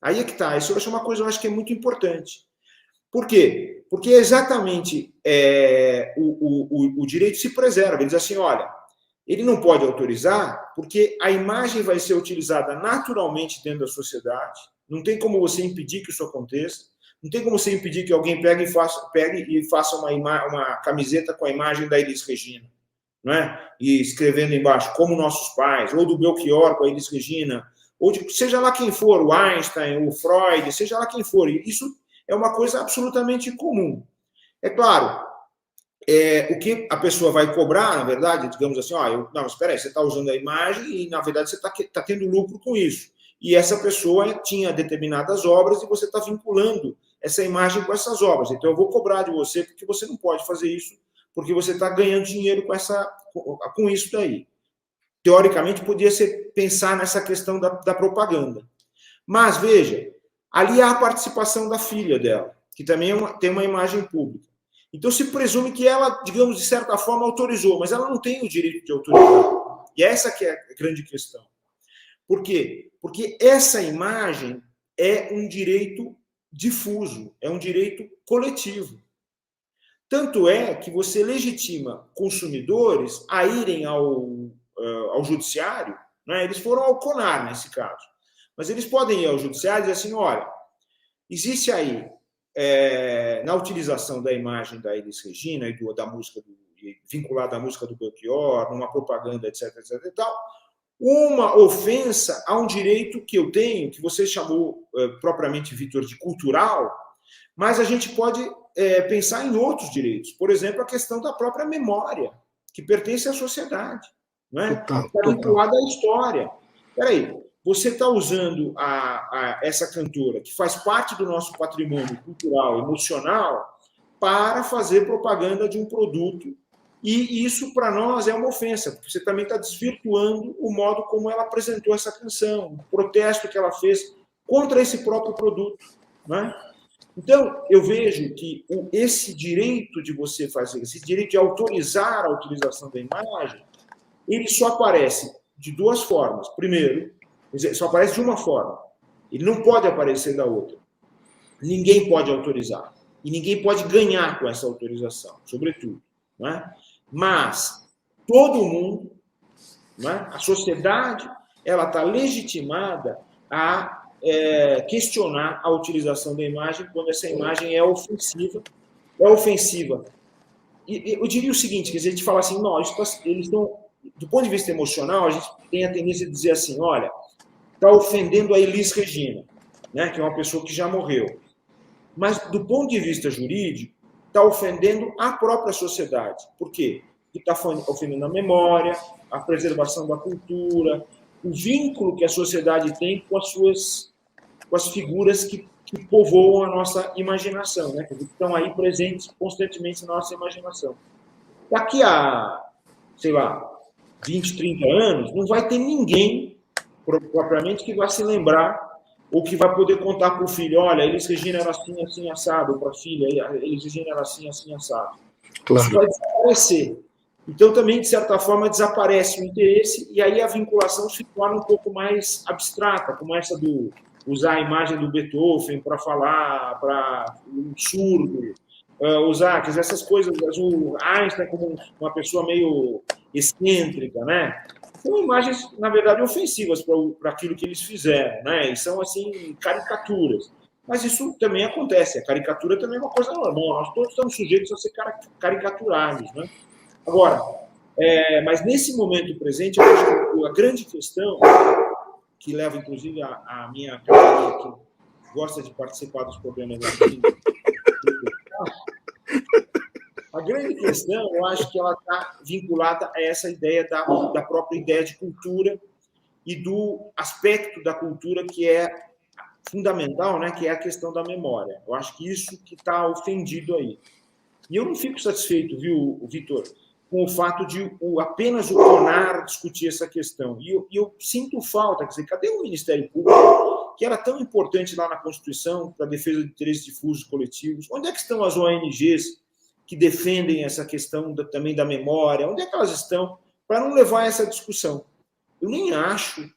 Aí é que está. Isso é uma coisa que eu acho que é muito importante. Por quê? Porque exatamente o direito se preserva. Ele diz assim, olha, ele não pode autorizar porque a imagem vai ser utilizada naturalmente dentro da sociedade, não tem como você impedir que isso aconteça, não tem como você impedir que alguém pegue e faça uma camiseta com a imagem da Elis Regina, não é? E escrevendo embaixo, como nossos pais, ou do Belchior com a Elis Regina, ou seja lá quem for, o Einstein, o Freud, seja lá quem for, isso é uma coisa absolutamente comum. É claro, o que a pessoa vai cobrar, na verdade, digamos assim, não, espera aí, você está usando a imagem e, na verdade, você está tendo lucro com isso. E essa pessoa tinha determinadas obras e você está vinculando essa imagem com essas obras. Então, eu vou cobrar de você porque você não pode fazer isso, porque você está ganhando dinheiro com isso daí. Teoricamente, podia ser pensar nessa questão da propaganda. Mas, veja, ali há a participação da filha dela, que também tem uma imagem pública. Então, se presume que ela, digamos, de certa forma, autorizou, mas ela não tem o direito de autorizar. E essa que é a grande questão. Por quê? Porque essa imagem é um direito difuso, é um direito coletivo. Tanto é que você legitima consumidores a irem ao judiciário, né? Eles foram ao CONAR, nesse caso. Mas eles podem ir ao judiciário e dizer assim, olha, existe aí, na utilização da imagem da Elis Regina e da música, vinculada à música do Belchior, numa propaganda, etc, etc e tal, uma ofensa a um direito que eu tenho, que você chamou propriamente, Vitor, de cultural, mas a gente pode pensar em outros direitos. Por exemplo, a questão da própria memória, que pertence à sociedade, não é? Está vinculada à história. Espera aí, você está usando essa cantora, que faz parte do nosso patrimônio cultural, emocional, para fazer propaganda de um produto, e isso, para nós, é uma ofensa, porque você também está desvirtuando o modo como ela apresentou essa canção, o protesto que ela fez contra esse próprio produto, não é? Então, eu vejo que esse direito de você fazer, esse direito de autorizar a utilização da imagem, ele só aparece de duas formas. Primeiro, só aparece de uma forma. Ele não pode aparecer da outra. Ninguém pode autorizar. E ninguém pode ganhar com essa autorização, sobretudo. Não é? Mas todo mundo, não é? A sociedade, ela está legitimada a questionar a utilização da imagem quando essa imagem é ofensiva é ofensiva. E eu diria o seguinte, quer dizer, a gente fala assim, não, eles estão, do ponto de vista emocional, a gente tem a tendência de dizer assim, olha, está ofendendo a Elis Regina, né, que é uma pessoa que já morreu. Mas, do ponto de vista jurídico, está ofendendo a própria sociedade. Por quê? Porque está ofendendo a memória, a preservação da cultura, o vínculo que a sociedade tem com as figuras que povoam a nossa imaginação, né? Que estão aí presentes constantemente na nossa imaginação. Daqui a, sei lá, 20, 30 anos, não vai ter ninguém, propriamente, que vai se lembrar ou que vai poder contar para o filho, olha, Elis Regina era assim, assim, assado, ou para a filha, Elis Regina era assim, assim, assado. Claro. Isso vai desaparecer. Então, também, de certa forma, desaparece o interesse e aí a vinculação se torna um pouco mais abstrata, como essa do usar a imagem do Beethoven para falar para um surdo, usar, quer dizer, essas coisas, o Einstein como uma pessoa meio excêntrica, né? São imagens, na verdade, ofensivas para aquilo que eles fizeram, né? E são, assim, caricaturas. Mas isso também acontece. A caricatura também é uma coisa normal. Nós todos estamos sujeitos a ser caricaturados, né? Agora, mas nesse momento presente, eu acho que a grande questão, que leva, inclusive, a minha Catarina, que gosta de participar dos programas aqui, a grande questão, eu acho que ela está vinculada a essa ideia da própria ideia de cultura e do aspecto da cultura que é fundamental, né, que é a questão da memória. Eu acho que isso que está ofendido aí. E eu não fico satisfeito, viu, Vitor, com o fato de apenas o CONAR discutir essa questão. E eu sinto falta, quer dizer, cadê o Ministério Público, que era tão importante lá na Constituição para a defesa de interesses difusos coletivos? Onde é que estão as ONGs que defendem essa questão também da memória? Onde é que elas estão para não levar essa discussão? Eu nem acho,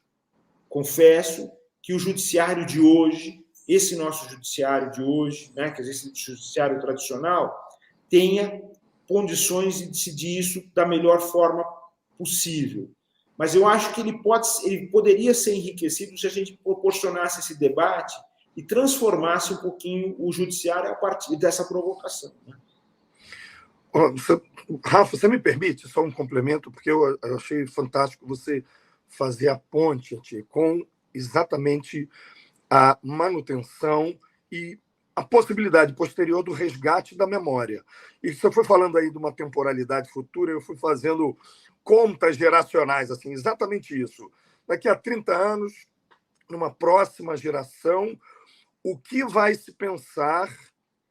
confesso, que o judiciário de hoje, esse nosso judiciário de hoje, né, quer dizer, esse judiciário tradicional, tenha condições de decidir isso da melhor forma possível. Mas eu acho que ele poderia ser enriquecido se a gente proporcionasse esse debate e transformasse um pouquinho o judiciário a partir dessa provocação, né? Rafa, você me permite só um complemento, porque eu achei fantástico você fazer a ponte com exatamente a manutenção e a possibilidade posterior do resgate da memória. E você foi falando aí de uma temporalidade futura, eu fui fazendo contas geracionais, assim, exatamente isso. Daqui a 30 anos, numa próxima geração, o que vai se pensar,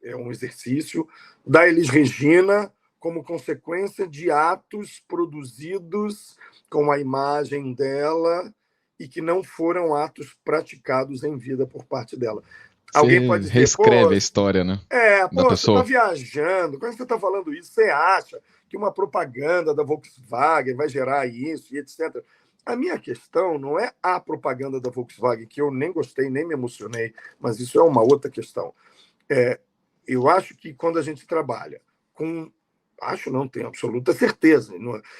é um exercício, da Elis Regina como consequência de atos produzidos com a imagem dela e que não foram atos praticados em vida por parte dela. Alguém pode dizer, reescreve a história, né? Da pessoa. Você está viajando. Quando você está falando isso, você acha que uma propaganda da Volkswagen vai gerar isso e etc. A minha questão não é a propaganda da Volkswagen, que eu nem gostei, nem me emocionei, mas isso é uma outra questão. Eu acho que quando a gente trabalha com... Acho não, tenho absoluta certeza.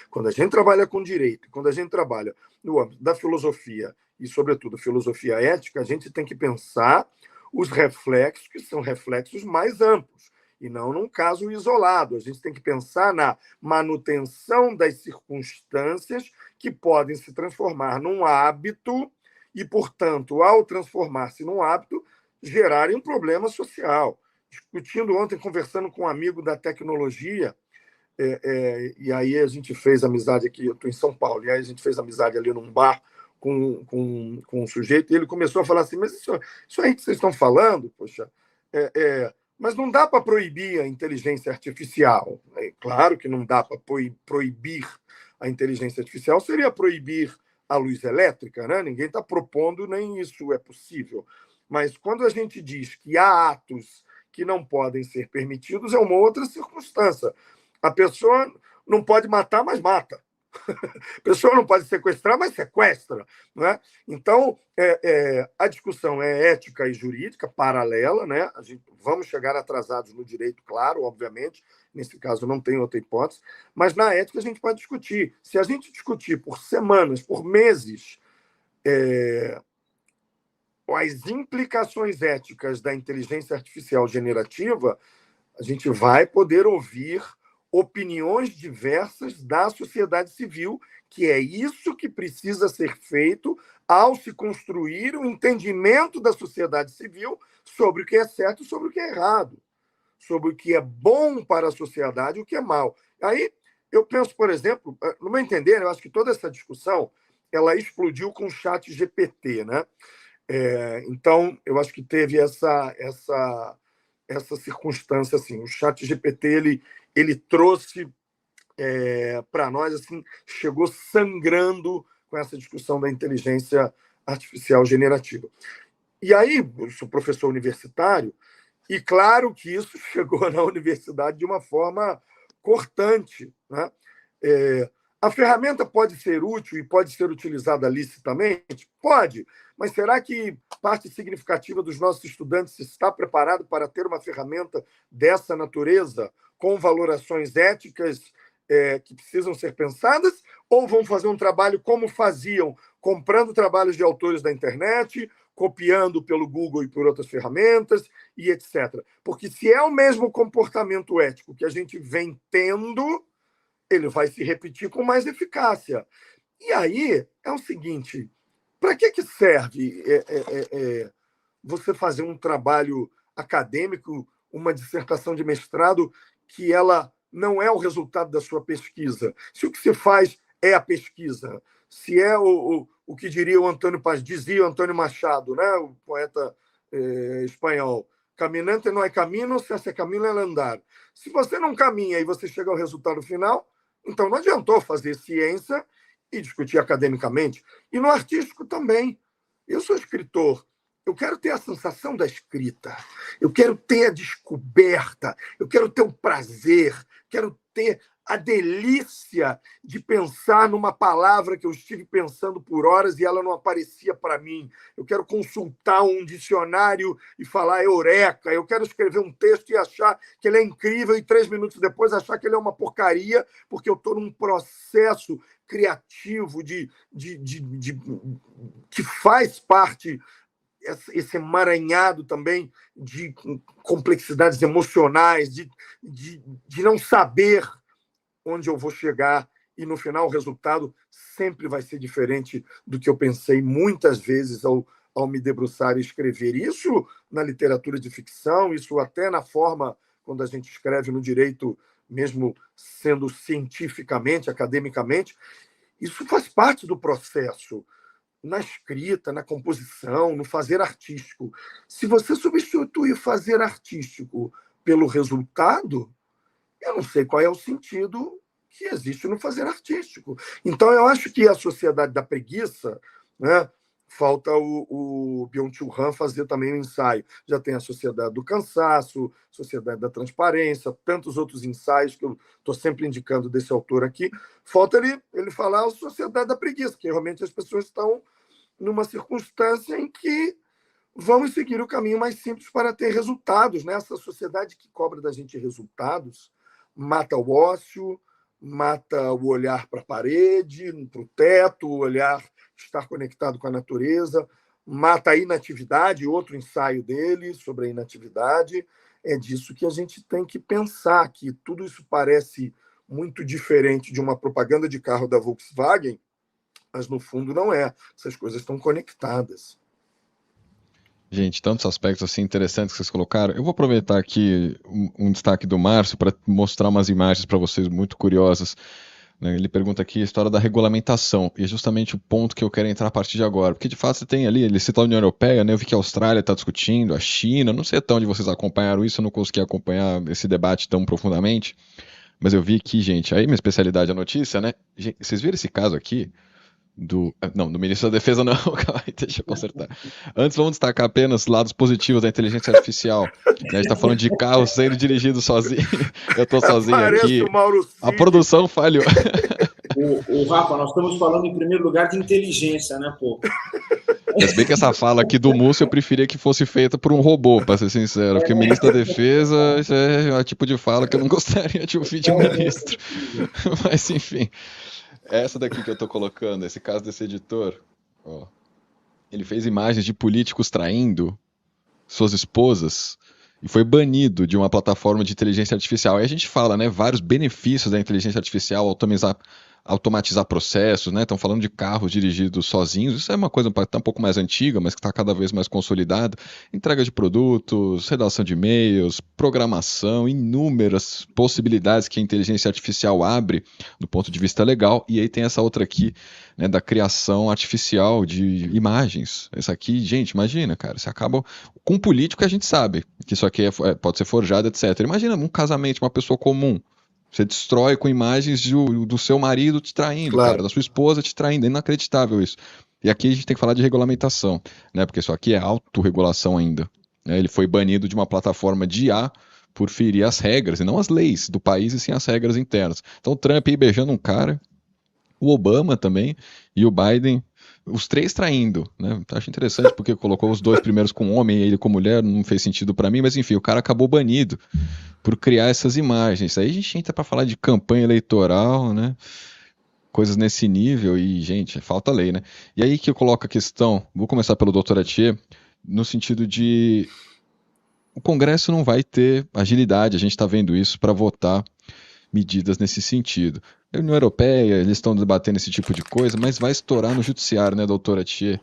Quando a gente trabalha com direito, quando a gente trabalha no âmbito da filosofia e, sobretudo, filosofia ética, a gente tem que pensar os reflexos, que são reflexos mais amplos, e não num caso isolado. A gente tem que pensar na manutenção das circunstâncias que podem se transformar num hábito e, portanto, ao transformar-se num hábito, gerarem um problema social. Discutindo ontem, conversando com um amigo da tecnologia, e aí a gente fez amizade aqui, eu estou em São Paulo, e aí a gente fez amizade ali num bar com um sujeito, e ele começou a falar assim, mas isso aí que vocês estão falando, poxa, mas não dá para proibir a inteligência artificial. Claro que não dá para proibir a inteligência artificial, seria proibir a luz elétrica, né? Ninguém está propondo, nem isso é possível. Mas quando a gente diz que há atos que não podem ser permitidos, é uma outra circunstância. A pessoa não pode matar, mas mata. A pessoa não pode sequestrar, mas sequestra. Né? Então, a discussão é ética e jurídica, paralela. Né? Vamos chegar atrasados no direito, claro, obviamente. Nesse caso, não tem outra hipótese. Mas na ética, a gente pode discutir. Se a gente discutir por semanas, por meses, as implicações éticas da inteligência artificial generativa, A gente vai poder ouvir opiniões diversas da sociedade civil, que é isso que precisa ser feito ao se construir um entendimento da sociedade civil sobre o que é certo e sobre o que é errado, sobre o que é bom para a sociedade e o que é mal. Aí eu penso, por exemplo, no meu entender, eu acho que toda essa discussão ela explodiu com o chat GPT, né? Então, eu acho que teve essa circunstância assim. O chat GPT ele trouxe para nós assim, chegou sangrando com essa discussão da inteligência artificial generativa. E aí, eu sou professor universitário, e claro que isso chegou na universidade de uma forma cortante, né? A ferramenta pode ser útil e pode ser utilizada licitamente? Pode, mas será que parte significativa dos nossos estudantes está preparado para ter uma ferramenta dessa natureza, com valorações éticas que precisam ser pensadas, ou vão fazer um trabalho como faziam, comprando trabalhos de autores da internet, copiando pelo Google e por outras ferramentas, e etc. Porque se é o mesmo comportamento ético que a gente vem tendo, ele vai se repetir com mais eficácia. E aí é o seguinte, para que serve você fazer um trabalho acadêmico, uma dissertação de mestrado, que ela não é o resultado da sua pesquisa? Se o que se faz é a pesquisa, se é o que dizia o Antônio Machado, né, o poeta espanhol, caminante não é caminho, se é caminho é andar. Se você não caminha e você chega ao resultado final, então não adiantou fazer ciência e discutir academicamente. E no artístico também. Eu sou escritor, eu quero ter a sensação da escrita, eu quero ter a descoberta, eu quero ter o prazer, quero ter a delícia de pensar numa palavra que eu estive pensando por horas e ela não aparecia para mim. Eu quero consultar um dicionário e falar eureka. Eu quero escrever um texto e achar que ele é incrível e 3 minutos depois achar que ele é uma porcaria, porque eu estou num processo criativo que faz parte esse emaranhado também de complexidades emocionais, de não saber onde eu vou chegar, e no final o resultado sempre vai ser diferente do que eu pensei muitas vezes ao me debruçar e escrever. Isso na literatura de ficção, isso até na forma quando a gente escreve no direito, mesmo sendo cientificamente, academicamente, isso faz parte do processo. Na escrita, na composição, no fazer artístico. Se você substituir fazer artístico pelo resultado, eu não sei qual é o sentido que existe no fazer artístico. Então, eu acho que a sociedade da preguiça, né, falta o Byung-Chul Han fazer também um ensaio. Já tem a sociedade do cansaço, sociedade da transparência, tantos outros ensaios que eu estou sempre indicando desse autor aqui. Falta ele falar a sociedade da preguiça, que realmente as pessoas estão numa circunstância em que vamos seguir o caminho mais simples para ter resultados. Né? Essa sociedade que cobra da gente resultados mata o ócio, mata o olhar para a parede, para o teto, o olhar estar conectado com a natureza, mata a inatividade, outro ensaio dele sobre a inatividade. É disso que a gente tem que pensar, que tudo isso parece muito diferente de uma propaganda de carro da Volkswagen, mas no fundo não é. Essas coisas estão conectadas. Gente, tantos aspectos assim interessantes que vocês colocaram. Eu vou aproveitar aqui um destaque do Márcio para mostrar umas imagens para vocês muito curiosas. Ele pergunta aqui a história da regulamentação, e é justamente o ponto que eu quero entrar a partir de agora, porque de fato você tem ali, ele cita a União Europeia, né? Eu vi que a Austrália está discutindo, a China, não sei até onde vocês acompanharam isso, eu não consegui acompanhar esse debate tão profundamente, mas eu vi que, gente, aí minha especialidade é a notícia, né? Gente, vocês viram esse caso aqui? Do ministro da Defesa não, calma aí, deixa eu consertar. Antes vamos destacar apenas lados positivos da inteligência artificial. A gente está falando de carro sendo dirigido sozinho, eu estou sozinho aqui, a produção falhou. O Rafa, nós estamos falando em primeiro lugar de inteligência, né, pô? Mas bem que essa fala aqui do Múcio eu preferia que fosse feita por um robô, para ser sincero, porque o ministro da Defesa é o tipo de fala que eu não gostaria de ouvir de um ministro. Mas enfim. Essa daqui que eu tô colocando, esse caso desse editor, ó, ele fez imagens de políticos traindo suas esposas e foi banido de uma plataforma de inteligência artificial. Aí a gente fala, né, vários benefícios da inteligência artificial, automatizar processos, né? Estão falando de carros dirigidos sozinhos. Isso é uma coisa tá um pouco mais antiga, mas que está cada vez mais consolidada. Entrega de produtos, redação de e-mails, programação, inúmeras possibilidades que a inteligência artificial abre do ponto de vista legal. E aí tem essa outra aqui, né, da criação artificial de imagens. Essa aqui, gente, imagina, cara, você acaba com um político, a gente sabe que isso aqui pode ser forjado, etc. Imagina um casamento, uma pessoa comum. Você destrói com imagens do seu marido te traindo, Claro. cara, da sua esposa te traindo. É inacreditável isso. E aqui a gente tem que falar de regulamentação, né? Porque isso aqui é autorregulação ainda. Né? Ele foi banido de uma plataforma de IA por ferir as regras, e não as leis do país, e sim as regras internas. Então o Trump aí beijando um cara, o Obama também, e o Biden, os três traindo, né? Acho interessante porque colocou os dois primeiros com homem e ele com mulher, não fez sentido para mim, mas enfim, o cara acabou banido por criar essas imagens. Aí a gente entra para falar de campanha eleitoral, né? Coisas nesse nível e, gente, falta lei, né? E aí que eu coloco a questão, vou começar pelo doutor Atier, no sentido de o Congresso não vai ter agilidade, a gente está vendo isso, para votar medidas nesse sentido. A União Europeia, eles estão debatendo esse tipo de coisa, mas vai estourar no judiciário, né, doutor Atier?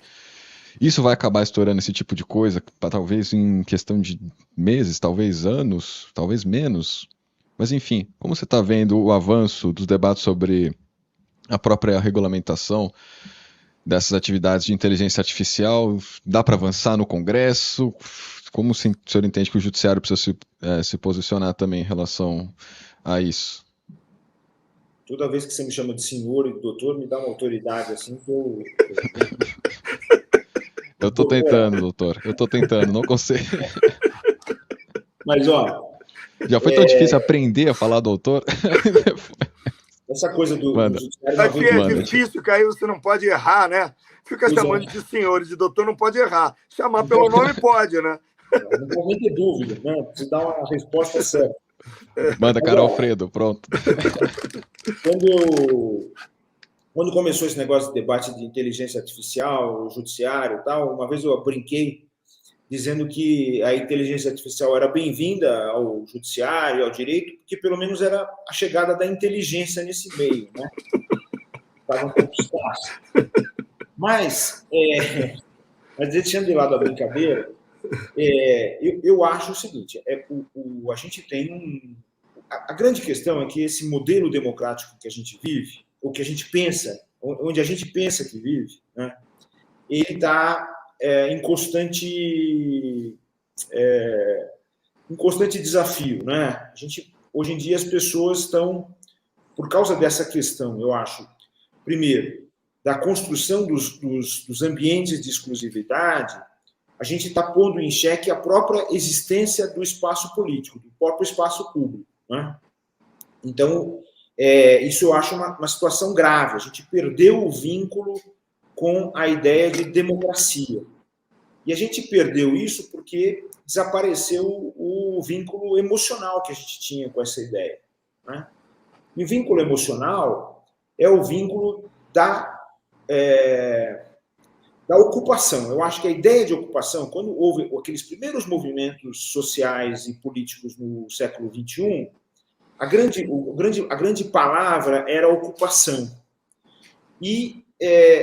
Isso vai acabar estourando esse tipo de coisa, talvez em questão de meses, talvez anos, talvez menos. Mas enfim, como você está vendo o avanço dos debates sobre a própria regulamentação dessas atividades de inteligência artificial? Dá para avançar no Congresso? Como o senhor entende que o Judiciário precisa se posicionar também em relação a isso? Toda vez que você me chama de senhor e de doutor, me dá uma autoridade assim que eu... Eu tô tentando, doutor. Eu tô tentando, não consigo. Mas, ó... Já foi tão difícil aprender a falar doutor? Essa coisa do judiciário... Aqui é difícil, que aí você não pode errar, né? Fica chamando de senhor e de doutor, não pode errar. Chamar pelo nome pode, né? Não pode nem ter dúvida, né? Precisa dar uma resposta certa. Manda, cara, Alfredo, pronto. Quando começou esse negócio de debate de inteligência artificial, o judiciário e tal, uma vez eu brinquei dizendo que a inteligência artificial era bem-vinda ao judiciário, ao direito, porque pelo menos era a chegada da inteligência nesse meio, né? Estava um pouco escasso. Mas deixando de lado a brincadeira, eu acho o seguinte, a gente tem a grande questão é que esse modelo democrático que a gente vive, ou que a gente pensa, onde a gente pensa que vive, né, ele está em constante desafio, né? Hoje em dia as pessoas estão, por causa dessa questão, eu acho, primeiro, da construção dos ambientes de exclusividade, a gente está pondo em xeque a própria existência do espaço político, do próprio espaço público, né? Então, isso eu acho uma situação grave. A gente perdeu o vínculo com a ideia de democracia. E a gente perdeu isso porque desapareceu o vínculo emocional que a gente tinha com essa ideia, né? E o vínculo emocional é o vínculo da ocupação. Eu acho que a ideia de ocupação, quando houve aqueles primeiros movimentos sociais e políticos no século XXI, a grande palavra era ocupação. E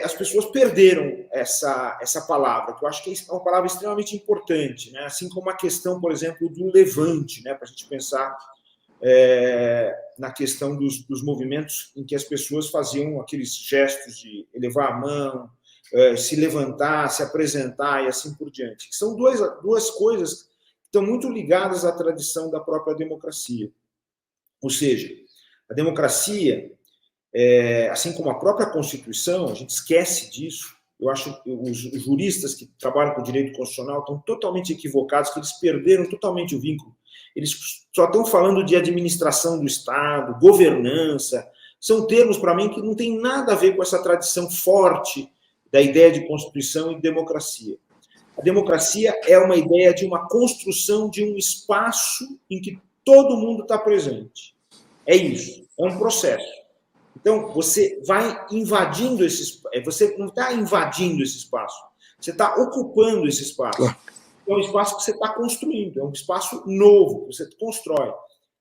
as pessoas perderam essa palavra, que eu acho que é uma palavra extremamente importante, né? Assim como a questão, por exemplo, do levante, né? Para a gente pensar na questão dos movimentos em que as pessoas faziam aqueles gestos de elevar a mão, se levantar, se apresentar e assim por diante. Que são duas coisas que estão muito ligadas à tradição da própria democracia. Ou seja, a democracia, assim como a própria Constituição, a gente esquece disso. Eu acho que os juristas que trabalham com direito constitucional estão totalmente equivocados, que eles perderam totalmente o vínculo. Eles só estão falando de administração do Estado, governança. São termos, para mim, que não tem nada a ver com essa tradição forte da ideia de Constituição e democracia. A democracia é uma ideia de uma construção de um espaço em que todo mundo está presente. É isso, é um processo. Então, você vai invadindo esse espaço. Você não está invadindo esse espaço, você está ocupando esse espaço. é um espaço que você está construindo, é um espaço novo que você constrói.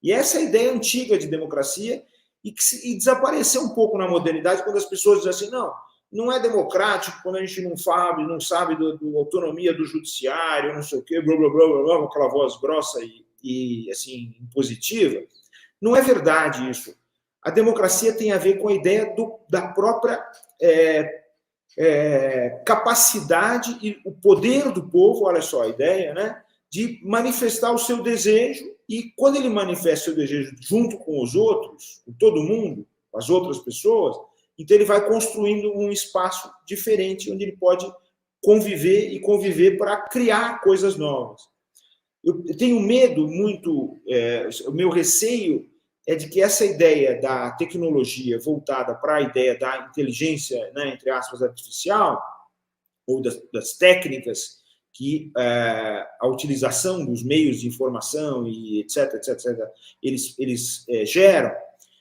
E essa é a ideia antiga de democracia e desapareceu um pouco na modernidade quando as pessoas dizem assim, não é democrático quando a gente não sabe da autonomia do judiciário, não sei o quê, blá, blá, blá, blá, blá, com aquela voz grossa e assim, impositiva. Não é verdade isso. A democracia tem a ver com a ideia da própria capacidade e o poder do povo, olha só a ideia, né, de manifestar o seu desejo, e quando ele manifesta o seu desejo junto com os outros, com todo mundo, com as outras pessoas, então ele vai construindo um espaço diferente onde ele pode conviver para criar coisas novas. Eu tenho medo muito, o meu receio é de que essa ideia da tecnologia voltada para a ideia da inteligência, né, entre aspas, artificial, ou das técnicas que a utilização dos meios de informação e etc, eles geram,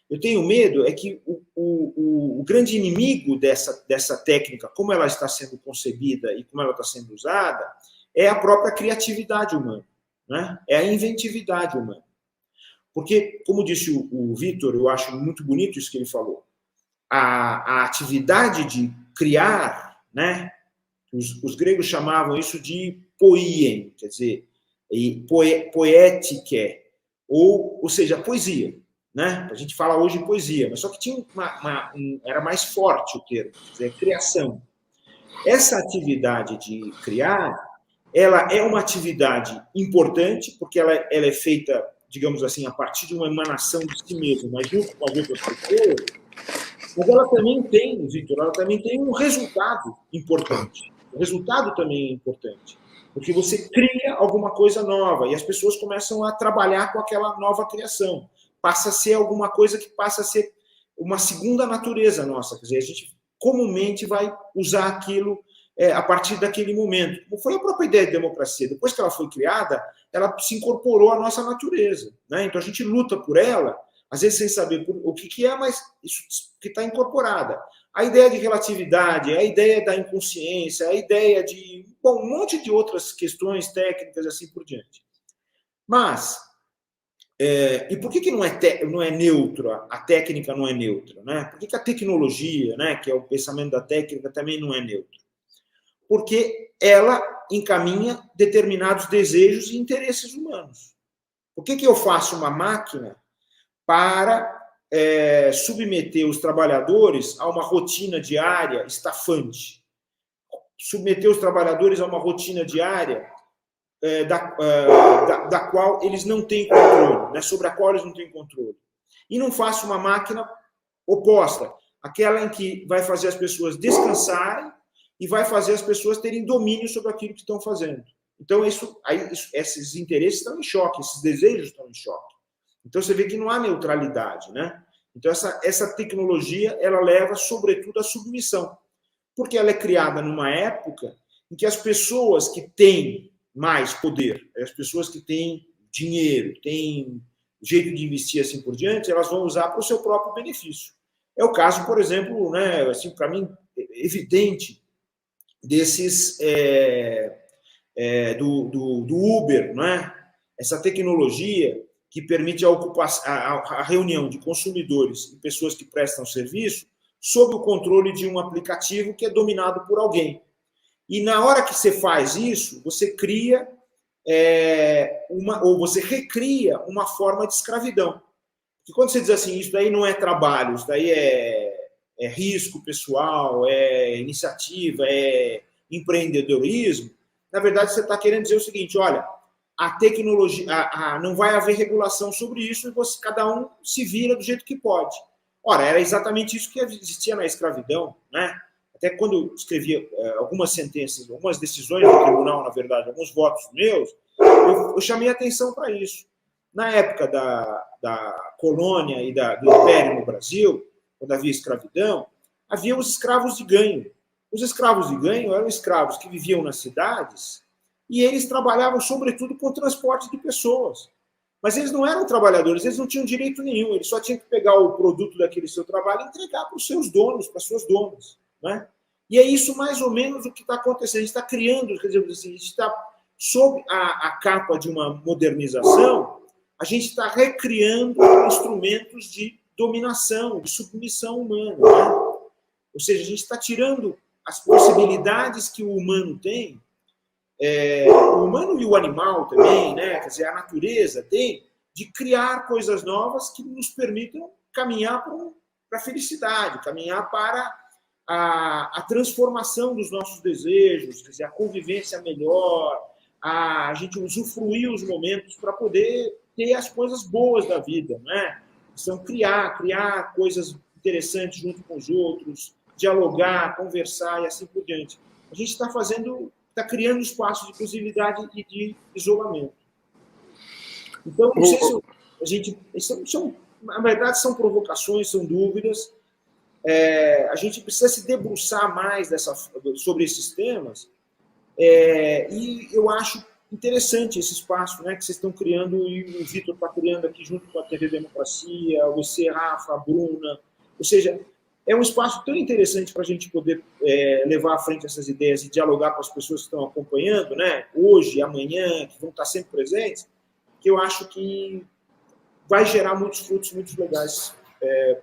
eu tenho medo é que o grande inimigo dessa técnica, como ela está sendo concebida e como ela está sendo usada, é a própria criatividade humana, né? É a inventividade humana. Porque, como disse o Vitor, eu acho muito bonito isso que ele falou, a atividade de criar, né? Os gregos chamavam isso de poien, quer dizer, poética, ou seja, poesia. Né? A gente fala hoje em poesia, mas só que tinha era mais forte o termo, quer dizer, criação. Essa atividade de criar, ela é uma atividade importante, porque ela é feita, digamos assim, a partir de uma emanação de si mesma, mas junto com as outras pessoas, mas ela também tem, Victor, ela também tem um resultado importante. O resultado também é importante, porque você cria alguma coisa nova e as pessoas começam a trabalhar com aquela nova criação. Passa a ser alguma coisa que passa a ser uma segunda natureza nossa. Quer dizer, a gente comumente vai usar aquilo a partir daquele momento. Como foi a própria ideia de democracia. Depois que ela foi criada, ela se incorporou à nossa natureza. Né? Então a gente luta por ela, às vezes sem saber o que é, mas isso que está incorporada. A ideia de relatividade, a ideia da inconsciência, a ideia de um monte de outras questões técnicas assim por diante. Mas, e por que não é neutro? A técnica não é neutra? Né? Por que a tecnologia, né, que é o pensamento da técnica, também não é neutro? Porque ela encaminha determinados desejos e interesses humanos. Por que eu faço uma máquina para submeter os trabalhadores a uma rotina diária estafante? Submeter os trabalhadores a uma rotina diária da qual eles não têm controle, né, sobre a qual eles não têm controle. E não faço uma máquina oposta, aquela em que vai fazer as pessoas descansarem e vai fazer as pessoas terem domínio sobre aquilo que estão fazendo. Então, esses interesses estão em choque, esses desejos estão em choque. Então, você vê que não há neutralidade, né? Então, essa tecnologia, ela leva, sobretudo, à submissão, porque ela é criada numa época em que as pessoas que têm mais poder, as pessoas que têm dinheiro, têm jeito de investir assim por diante, elas vão usar para o seu próprio benefício. É o caso, por exemplo, né, assim, para mim, evidente, desses do Uber, né? Essa tecnologia que permite a reunião de consumidores e pessoas que prestam serviço sob o controle de um aplicativo que é dominado por alguém. E na hora que você faz isso, você cria ou você recria uma forma de escravidão. Porque quando você diz assim, isso daí não é trabalho, isso daí é risco pessoal, é iniciativa, é empreendedorismo, na verdade você está querendo dizer o seguinte, olha, a tecnologia, não vai haver regulação sobre isso e cada um se vira do jeito que pode. Ora, era exatamente isso que existia na escravidão, né? Até quando eu escrevia algumas sentenças, algumas decisões do tribunal, na verdade, alguns votos meus, eu chamei atenção para isso. Na época da colônia e do império no Brasil, quando havia escravidão, havia os escravos de ganho. Os escravos de ganho eram escravos que viviam nas cidades e eles trabalhavam, sobretudo, com transporte de pessoas. Mas eles não eram trabalhadores, eles não tinham direito nenhum, eles só tinham que pegar o produto daquele seu trabalho e entregar para os seus donos, para as suas donas. Né? E é isso mais ou menos o que está acontecendo. A gente está criando, quer dizer, assim, a gente está sob a capa de uma modernização, a gente está recriando instrumentos de dominação, de submissão humana, né? Ou seja, a gente está tirando as possibilidades que o humano tem, o humano e o animal também, né? Quer dizer, a natureza tem, de criar coisas novas que nos permitam caminhar para a felicidade, caminhar para a transformação dos nossos desejos, quer dizer, a convivência melhor, a gente usufruir os momentos para poder ter as coisas boas da vida, né? Então, criar coisas interessantes junto com os outros, dialogar, conversar e assim por diante. A gente está criando espaços de inclusividade e de isolamento. Então, não sei se a gente... na verdade, são provocações, são dúvidas. A gente precisa se debruçar mais sobre esses temas. E eu acho interessante esse espaço, né, que vocês estão criando, e o Vitor está criando aqui junto com a TV Democracia, você, Rafa, a Bruna. Ou seja, é um espaço tão interessante para a gente poder levar à frente essas ideias e dialogar com as pessoas que estão acompanhando, né, hoje, amanhã, que vão estar sempre presentes, que eu acho que vai gerar muitos frutos muito legais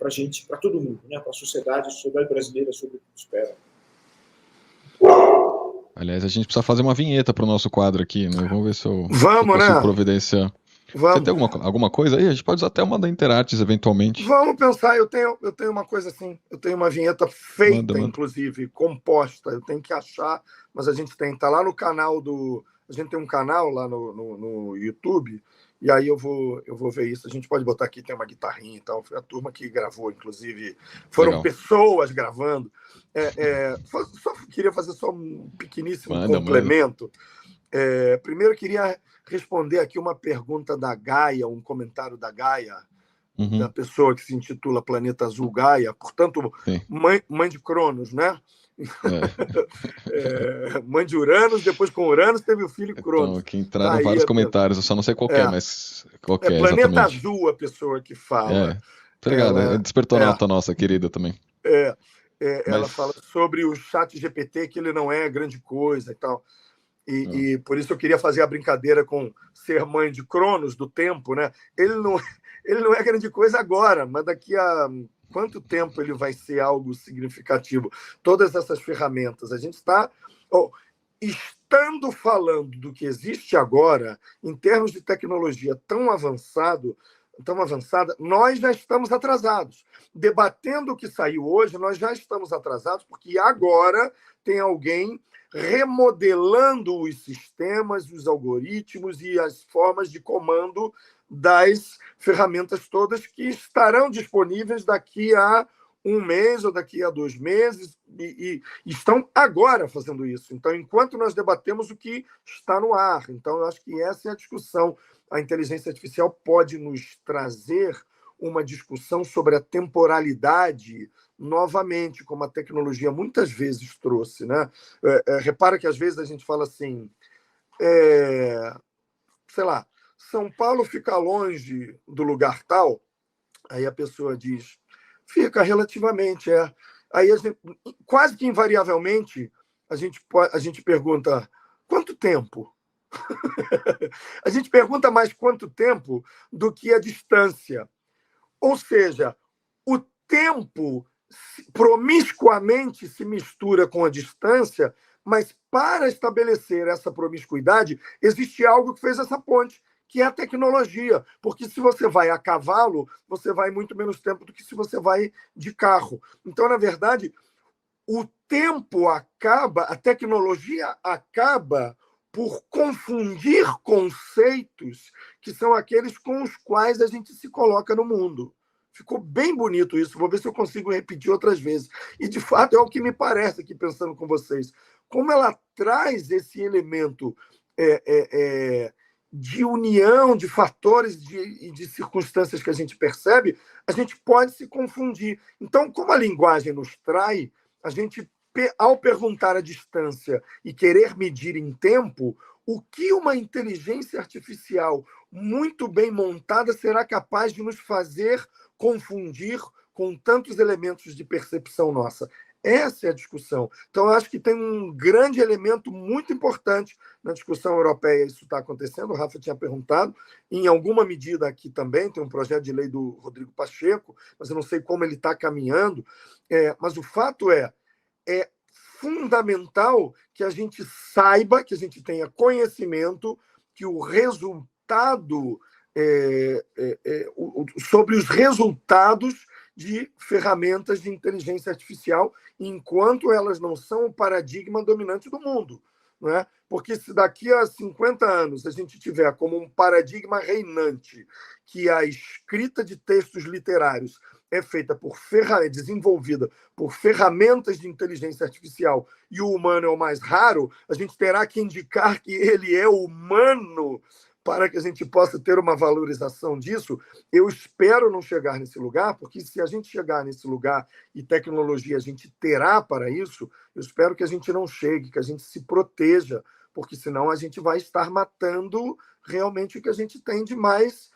para a gente, para todo mundo, né, para a sociedade brasileira, sobretudo, espero. Aliás, a gente precisa fazer uma vinheta para o nosso quadro aqui, né? Vamos ver se eu consigo providenciar. Vamos. Você tem alguma coisa aí? A gente pode usar até uma da Interartes, eventualmente. Vamos pensar, eu tenho uma coisa assim, eu tenho uma vinheta feita, manda. Inclusive, composta, eu tenho que achar, mas a gente tá lá no canal a gente tem um canal lá no YouTube, e aí eu vou ver isso, a gente pode botar aqui, tem uma guitarrinha e tal, foi a turma que gravou, inclusive, foram legal. Pessoas gravando. Só queria fazer só um pequeníssimo complemento. Primeiro, eu queria responder aqui uma pergunta da Gaia, um comentário da Gaia, da pessoa que se intitula Planeta Azul Gaia, portanto, mãe de Cronos, né? Mãe de Uranus, depois com Uranus teve o filho Cronos. Então, aqui entraram vários comentários, eu só não sei qual mas qual é Planeta exatamente. Azul a pessoa que fala. Obrigado, despertou a nota nossa querida também. Ela fala sobre o chat GPT, que ele não é grande coisa e tal. E por isso eu queria fazer a brincadeira com ser mãe de Cronos, do tempo, né? Ele não é grande coisa agora, mas daqui a quanto tempo ele vai ser algo significativo? Todas essas ferramentas. A gente está... estando falando do que existe agora, em termos de tecnologia tão avançada, nós já estamos atrasados. Debatendo o que saiu hoje, nós já estamos atrasados, porque agora tem alguém remodelando os sistemas, os algoritmos e as formas de comando das ferramentas todas que estarão disponíveis daqui a um mês ou daqui a 2 meses, e estão agora fazendo isso. Então, enquanto nós debatemos o que está no ar. Então, eu acho que essa é a discussão. A inteligência artificial pode nos trazer uma discussão sobre a temporalidade novamente, como a tecnologia muitas vezes trouxe, né? Repara que às vezes a gente fala assim, sei lá, São Paulo fica longe do lugar tal, aí a pessoa diz, fica relativamente, Aí a gente, quase que invariavelmente a gente pergunta, quanto tempo? A gente pergunta mais quanto tempo do que a distância. Ou seja, o tempo promiscuamente se mistura com a distância, mas para estabelecer essa promiscuidade, existe algo que fez essa ponte, que é a tecnologia. Porque se você vai a cavalo, você vai muito menos tempo do que se você vai de carro. Então, na verdade, o tempo acaba, a tecnologia acaba por confundir conceitos que são aqueles com os quais a gente se coloca no mundo. Ficou bem bonito isso, vou ver se eu consigo repetir outras vezes. E, de fato, é o que me parece aqui, pensando com vocês. Como ela traz esse elemento de união de fatores e de circunstâncias que a gente percebe, a gente pode se confundir. Então, como a linguagem nos trai, a gente, ao perguntar a distância e querer medir em tempo, o que uma inteligência artificial muito bem montada será capaz de nos fazer confundir com tantos elementos de percepção nossa? Essa é a discussão. Então, eu acho que tem um grande elemento muito importante na discussão europeia. Isso está acontecendo, o Rafa tinha perguntado. Em alguma medida aqui também, tem um projeto de lei do Rodrigo Pacheco, mas eu não sei como ele está caminhando. Mas o fato é fundamental que a gente saiba, que a gente tenha conhecimento que o resultado, sobre os resultados de ferramentas de inteligência artificial, enquanto elas não são o paradigma dominante do mundo. Não é? Porque se daqui a 50 anos a gente tiver como um paradigma reinante que a escrita de textos literários é feita desenvolvida por ferramentas de inteligência artificial e o humano é o mais raro, a gente terá que indicar que ele é humano para que a gente possa ter uma valorização disso. Eu espero não chegar nesse lugar, porque se a gente chegar nesse lugar e tecnologia a gente terá para isso, eu espero que a gente não chegue, que a gente se proteja, porque senão a gente vai estar matando realmente o que a gente tem de mais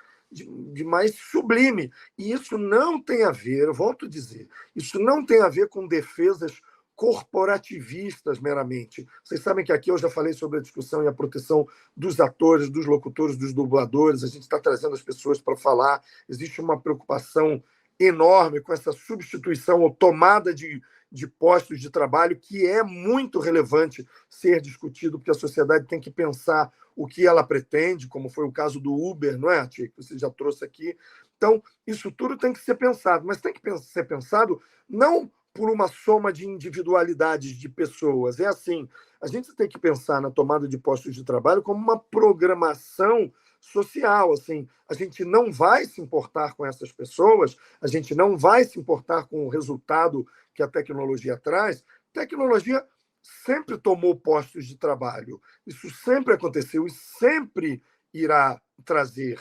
sublime. E isso não tem a ver, eu volto a dizer, isso não tem a ver com defesas corporativistas meramente. Vocês sabem que aqui eu já falei sobre a discussão e a proteção dos atores, dos locutores, dos dubladores. A gente está trazendo as pessoas para falar. Existe uma preocupação enorme com essa substituição ou tomada de postos de trabalho, que é muito relevante ser discutido, porque a sociedade tem que pensar o que ela pretende, como foi o caso do Uber, não é, Tia, que você já trouxe aqui. Então, isso tudo tem que ser pensado, mas tem que ser pensado não por uma soma de individualidades de pessoas. É assim, a gente tem que pensar na tomada de postos de trabalho como uma programação social. Assim, a gente não vai se importar com essas pessoas, a gente não vai se importar com o resultado que a tecnologia traz. Tecnologia sempre tomou postos de trabalho. Isso sempre aconteceu e sempre irá trazer,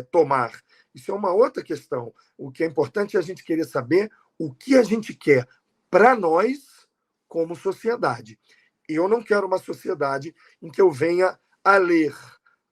tomar. Isso é uma outra questão. O que é importante é a gente querer saber o que a gente quer para nós como sociedade. Eu não quero uma sociedade em que eu venha a ler,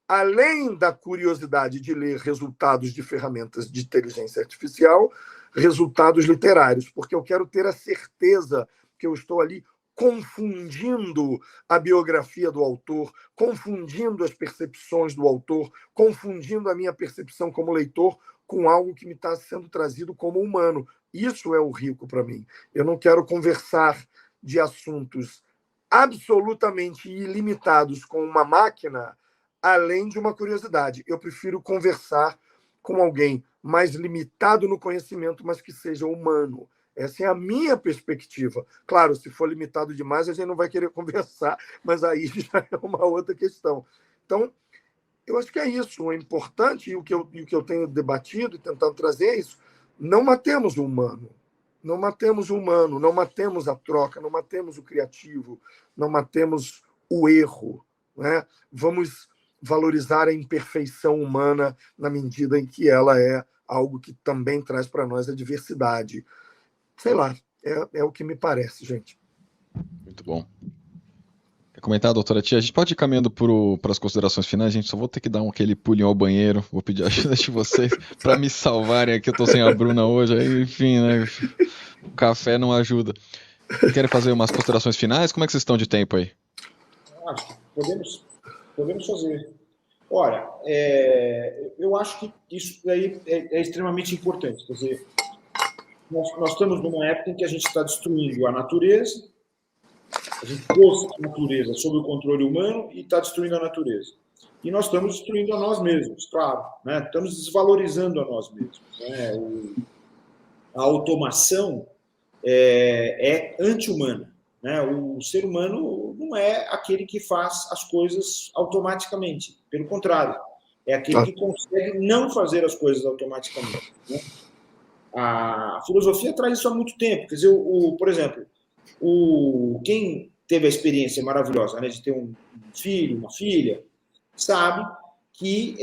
além da curiosidade de ler resultados de ferramentas de inteligência artificial, resultados literários, porque eu quero ter a certeza que eu estou ali confundindo a biografia do autor, confundindo as percepções do autor, confundindo a minha percepção como leitor com algo que me está sendo trazido como humano. Isso é o rico para mim. Eu não quero conversar de assuntos absolutamente ilimitados com uma máquina, além de uma curiosidade. Eu prefiro conversar com alguém mais limitado no conhecimento, mas que seja humano. Essa é a minha perspectiva. Claro, se for limitado demais, a gente não vai querer conversar, mas aí já é uma outra questão. Então, eu acho que é isso. O importante, e o que eu tenho debatido e tentado trazer é isso. Não matemos o humano. Não matemos o humano, não matemos a troca, não matemos o criativo, não matemos o erro. Né? Vamos valorizar a imperfeição humana na medida em que ela é algo que também traz para nós a diversidade. Sei lá, é o que me parece, gente. Muito bom. Quer comentar, doutora Tia? A gente pode ir caminhando para as considerações finais, gente. Só vou ter que dar aquele pulinho ao banheiro. Vou pedir ajuda de vocês para me salvarem aqui. Eu estou sem a Bruna hoje, aí, enfim, né? O café não ajuda. Querem fazer umas considerações finais? Como é que vocês estão de tempo aí? Acho que podemos fazer. Olha, eu acho que isso daí é extremamente importante. Quer dizer, nós estamos numa época em que a gente está destruindo a natureza, a gente pôs a natureza sob o controle humano e está destruindo a natureza. E nós estamos destruindo a nós mesmos, claro. Né? Estamos desvalorizando a nós mesmos. Né? A automação é anti-humana. Né? O ser humano não é aquele que faz as coisas automaticamente. Pelo contrário, é aquele que consegue não fazer as coisas automaticamente. Né? A filosofia traz isso há muito tempo. Quer dizer, por exemplo, quem teve a experiência maravilhosa, né, de ter um filho, uma filha, sabe que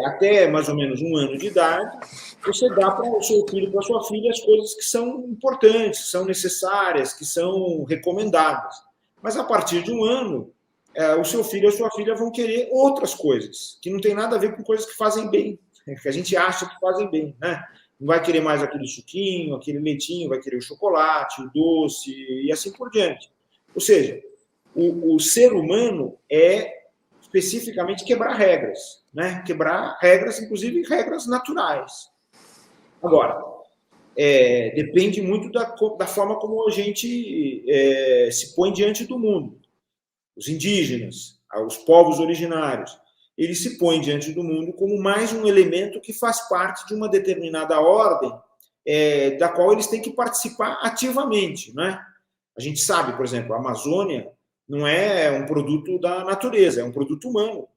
até mais ou menos 1 ano de idade, você dá para o seu filho, para a sua filha, as coisas que são importantes, que são necessárias, que são recomendadas. Mas a partir de 1 ano, o seu filho e a sua filha vão querer outras coisas, que não tem nada a ver com coisas que fazem bem, que a gente acha que fazem bem, né? não vai querer mais aquele suquinho, aquele leitinho, vai querer o chocolate, o doce e assim por diante. Ou seja, o ser humano é especificamente quebrar regras, né? Quebrar regras, inclusive regras naturais. Agora, depende muito da forma como a gente se põe diante do mundo. Os indígenas, os povos originários, eles se põem diante do mundo como mais um elemento que faz parte de uma determinada ordem da qual eles têm que participar ativamente, né? A gente sabe, por exemplo, a Amazônia não é um produto da natureza, é um produto humano.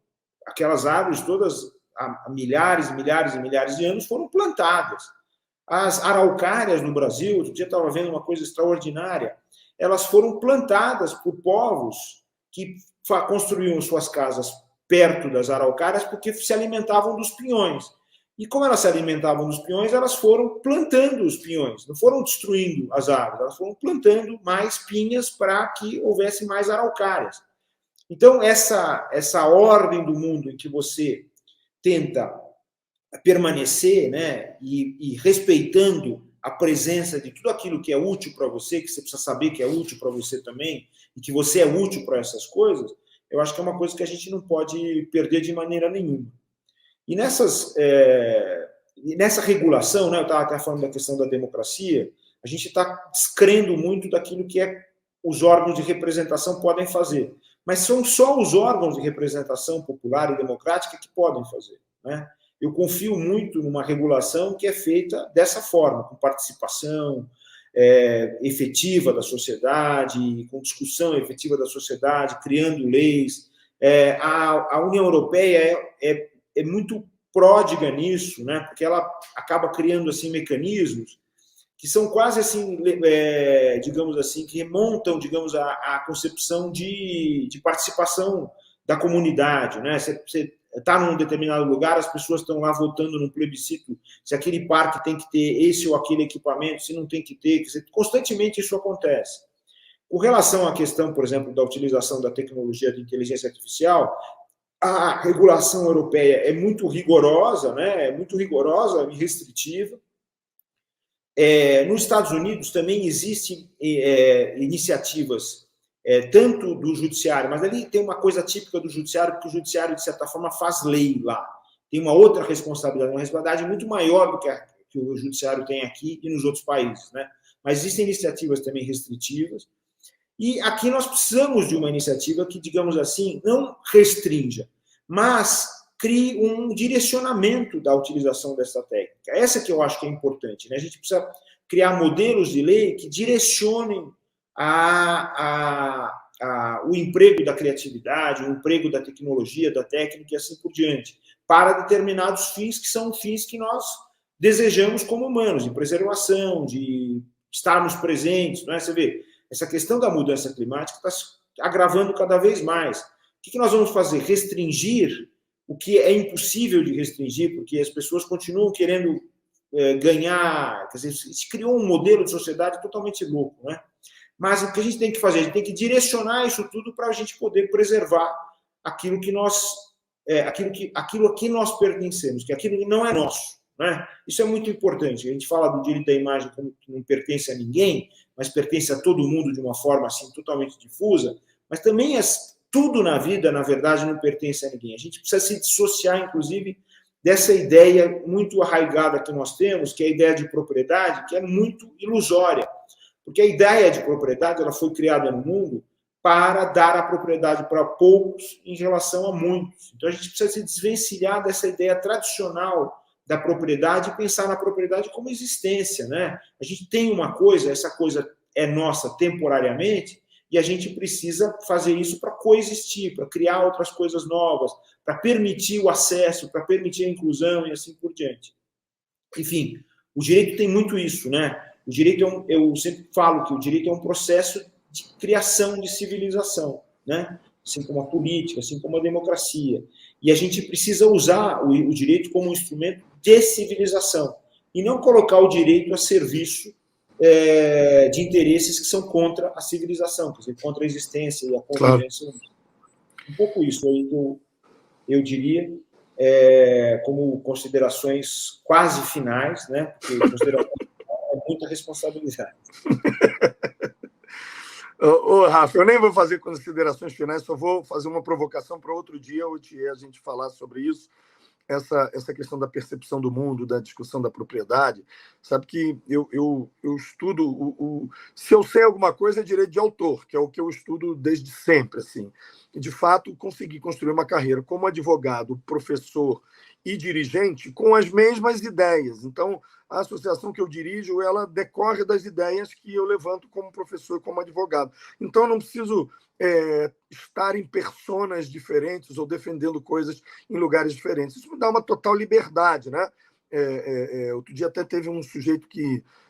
Aquelas árvores todas há milhares e milhares e milhares de anos foram plantadas. As araucárias no Brasil, outro dia estava vendo uma coisa extraordinária, elas foram plantadas por povos que construíam suas casas perto das araucárias porque se alimentavam dos pinhões. E como elas se alimentavam dos pinhões, elas foram plantando os pinhões, não foram destruindo as árvores, elas foram plantando mais pinhas para que houvesse mais araucárias. Então, essa ordem do mundo em que você tenta permanecer, né, e respeitando a presença de tudo aquilo que é útil para você, que você precisa saber que é útil para você também, e que você é útil para essas coisas, eu acho que é uma coisa que a gente não pode perder de maneira nenhuma. E nessa regulação, né, eu estava até falando da questão da democracia, a gente está descrendo muito daquilo que os órgãos de representação podem fazer. Mas são só os órgãos de representação popular e democrática que podem fazer, né? Eu confio muito numa regulação que é feita dessa forma, com participação efetiva da sociedade, com discussão efetiva da sociedade, criando leis. A União Europeia é muito pródiga nisso, né? Porque ela acaba criando assim mecanismos que são quase assim, digamos assim, que remontam, digamos, à concepção de participação da comunidade, né? Você está num determinado lugar, as pessoas estão lá votando num plebiscito se aquele parque tem que ter esse ou aquele equipamento, se não tem que ter, quer dizer, constantemente isso acontece. Com relação à questão, por exemplo, da utilização da tecnologia de inteligência artificial, a regulação europeia é muito rigorosa, né? É muito rigorosa e restritiva. Nos Estados Unidos também existem iniciativas, tanto do judiciário, mas ali tem uma coisa típica do judiciário, porque o judiciário, de certa forma, faz lei lá. Tem uma outra responsabilidade, uma responsabilidade muito maior do que o judiciário tem aqui e nos outros países, né? Mas existem iniciativas também restritivas. E aqui nós precisamos de uma iniciativa que, digamos assim, não restrinja, mas crie um direcionamento da utilização dessa técnica. Essa que eu acho que é importante, né? A gente precisa criar modelos de lei que direcionem o emprego da criatividade, o emprego da tecnologia, da técnica e assim por diante, para determinados fins que são fins que nós desejamos como humanos, de preservação, de estarmos presentes, não é? Você vê, essa questão da mudança climática está agravando cada vez mais. O que nós vamos fazer? Restringir o que é impossível de restringir, porque as pessoas continuam querendo ganhar, quer dizer, se criou um modelo de sociedade totalmente louco, né? Mas o que a gente tem que fazer? A gente tem que direcionar isso tudo para a gente poder preservar aquilo que nós pertencemos, que aquilo que não é nosso, né? Isso é muito importante. A gente fala do direito da imagem como que não pertence a ninguém, mas pertence a todo mundo de uma forma assim totalmente difusa, mas também tudo na vida, na verdade, não pertence a ninguém. A gente precisa se dissociar, inclusive, dessa ideia muito arraigada que nós temos, que é a ideia de propriedade, que é muito ilusória. Porque a ideia de propriedade ela foi criada no mundo para dar a propriedade para poucos em relação a muitos. Então, a gente precisa se desvencilhar dessa ideia tradicional da propriedade e pensar na propriedade como existência, né? A gente tem uma coisa, essa coisa é nossa temporariamente, e a gente precisa fazer isso para coexistir, para criar outras coisas novas, para permitir o acesso, para permitir a inclusão e assim por diante. Enfim, o direito tem muito isso, né? O direito eu sempre falo que o direito é um processo de criação de civilização, né? Assim como a política, assim como a democracia. E a gente precisa usar o direito como um instrumento de civilização e não colocar o direito a serviço de interesses que são contra a civilização, quer dizer, contra a existência e a convivência. Claro. Um pouco isso aí eu diria. como considerações quase finais, né? Porque considerações é muita responsabilidade. Ô, Rafa, eu nem vou fazer considerações finais, só vou fazer uma provocação para outro dia, a gente falar sobre isso, essa questão da percepção do mundo, da discussão da propriedade. Sabe que eu estudo, se eu sei alguma coisa, é direito de autor, que é o que eu estudo desde sempre. Assim. E, de fato, consegui construir uma carreira como advogado, professor e dirigente com as mesmas ideias. Então, a associação que eu dirijo, ela decorre das ideias que eu levanto como professor e como advogado. Então, eu não preciso estar em personas diferentes ou defendendo coisas em lugares diferentes. Isso me dá uma total liberdade, né? Outro dia até teve um sujeito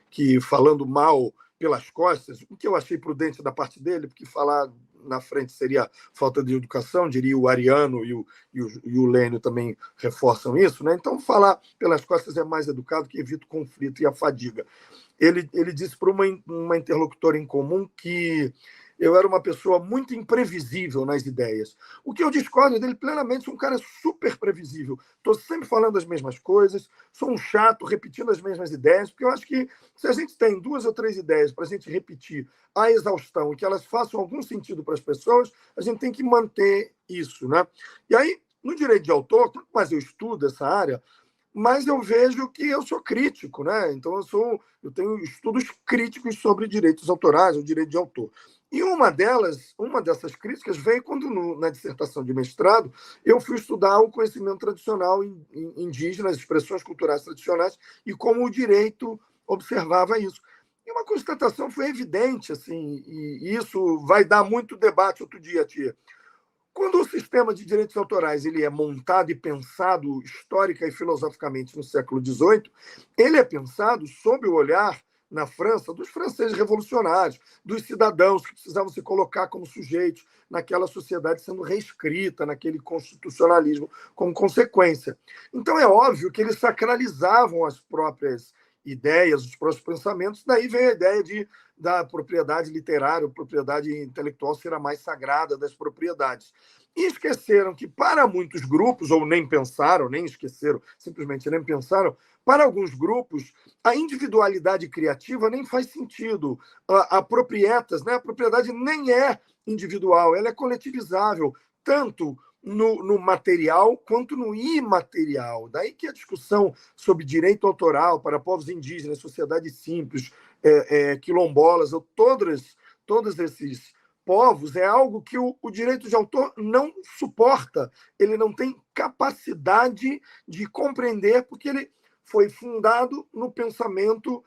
que falando mal pelas costas, o que eu achei prudente da parte dele, porque falar na frente seria falta de educação, diria o Ariano e o Lênio também reforçam isso, né? Então, falar pelas costas é mais educado, que evita o conflito e a fadiga. Ele disse para uma interlocutora em comum que eu era uma pessoa muito imprevisível nas ideias. O que eu discordo dele plenamente, sou um cara super previsível. Estou sempre falando as mesmas coisas, sou um chato, repetindo as mesmas ideias, porque eu acho que se a gente tem 2 ou 3 ideias para a gente repetir à exaustão e que elas façam algum sentido para as pessoas, a gente tem que manter isso, né? E aí, no direito de autor, quanto mais eu estudo essa área, mas eu vejo que eu sou crítico, né? Então eu tenho estudos críticos sobre direitos autorais, o direito de autor. E uma dessas críticas veio quando, na dissertação de mestrado, eu fui estudar o conhecimento tradicional indígena, as expressões culturais tradicionais, e como o direito observava isso. E uma constatação foi evidente, assim, e isso vai dar muito debate outro dia, Tia. Quando o sistema de direitos autorais ele é montado e pensado histórica e filosoficamente no século XVIII, ele é pensado sob o olhar, na França, dos franceses revolucionários, dos cidadãos que precisavam se colocar como sujeitos naquela sociedade sendo reescrita, naquele constitucionalismo como consequência. Então, é óbvio que eles sacralizavam as próprias ideias, os próprios pensamentos, daí veio a ideia da propriedade literária, a propriedade intelectual ser a mais sagrada das propriedades. E esqueceram que, para muitos grupos, ou nem pensaram, nem esqueceram, simplesmente nem pensaram, para alguns grupos, a individualidade criativa nem faz sentido. A proprietas, né? A propriedade nem é individual, ela é coletivizável, tanto no material quanto no imaterial. Daí que a discussão sobre direito autoral para povos indígenas, sociedades simples, quilombolas, ou todos esses povos, é algo que o direito de autor não suporta. Ele não tem capacidade de compreender, porque ele foi fundado no pensamento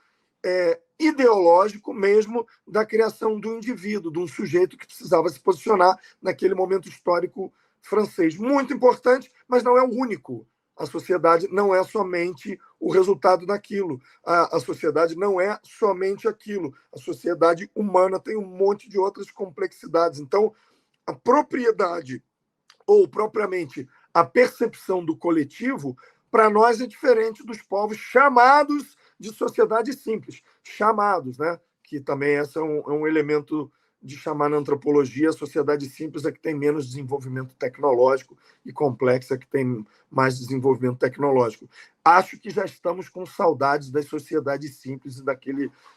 ideológico mesmo da criação do indivíduo, de um sujeito que precisava se posicionar naquele momento histórico francês. Muito importante, mas não é o único. A sociedade não é somente o resultado daquilo. A sociedade não é somente aquilo. A sociedade humana tem um monte de outras complexidades. Então, a propriedade, ou propriamente a percepção do coletivo, para nós é diferente dos povos chamados de sociedade simples. Chamados, né? Que também esse é um elemento de chamar na antropologia a sociedade simples é que tem menos desenvolvimento tecnológico e complexa que tem mais desenvolvimento tecnológico. Acho que já estamos com saudades das sociedades simples e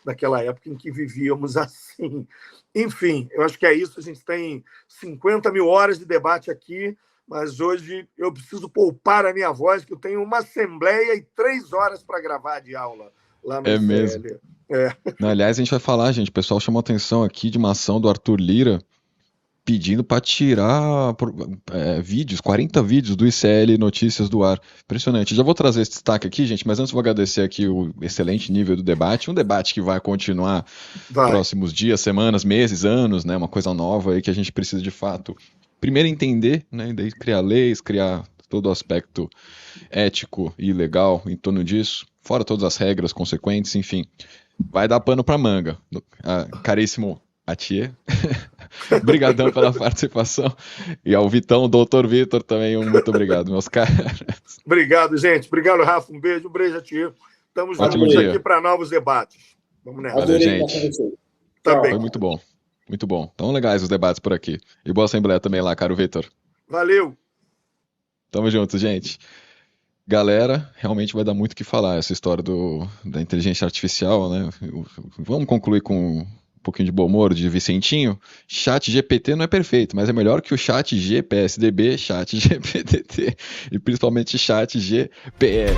daquela época em que vivíamos assim. Enfim, eu acho que é isso. A gente tem 50 mil horas de debate aqui, mas hoje eu preciso poupar a minha voz, porque eu tenho uma assembleia e 3 horas para gravar de aula lá no ICL. Mesmo. Não, aliás, a gente vai falar, gente, o pessoal chamou atenção aqui de uma ação do Arthur Lira pedindo para tirar vídeos, 40 vídeos do ICL Notícias do ar. Impressionante. Já vou trazer esse destaque aqui, gente, mas antes vou agradecer aqui o excelente nível do debate, um debate que vai continuar próximos dias, semanas, meses, anos, né? Uma coisa nova aí que a gente precisa de fato primeiro entender, né? E daí criar leis, criar todo o aspecto ético e legal em torno disso, fora todas as regras consequentes, enfim. Vai dar pano pra manga. Caríssimo Atier, obrigadão pela participação. E ao Vitão, doutor Vitor, também muito obrigado, meus caras. Obrigado, gente. Obrigado, Rafa. Um beijo, Atier. Estamos juntos aqui para novos debates. Vamos nessa. Valeu, gente. Tá bem. Foi muito bom. Muito bom. Tão legais os debates por aqui. E boa assembleia também lá, caro Vitor. Valeu. Tamo junto, gente. Galera, realmente vai dar muito o que falar essa história da inteligência artificial, né? Vamos concluir com um pouquinho de bom humor de Vicentinho. Chat GPT não é perfeito, mas é melhor que o Chat GPSDB, Chat GPTT e principalmente Chat GPL.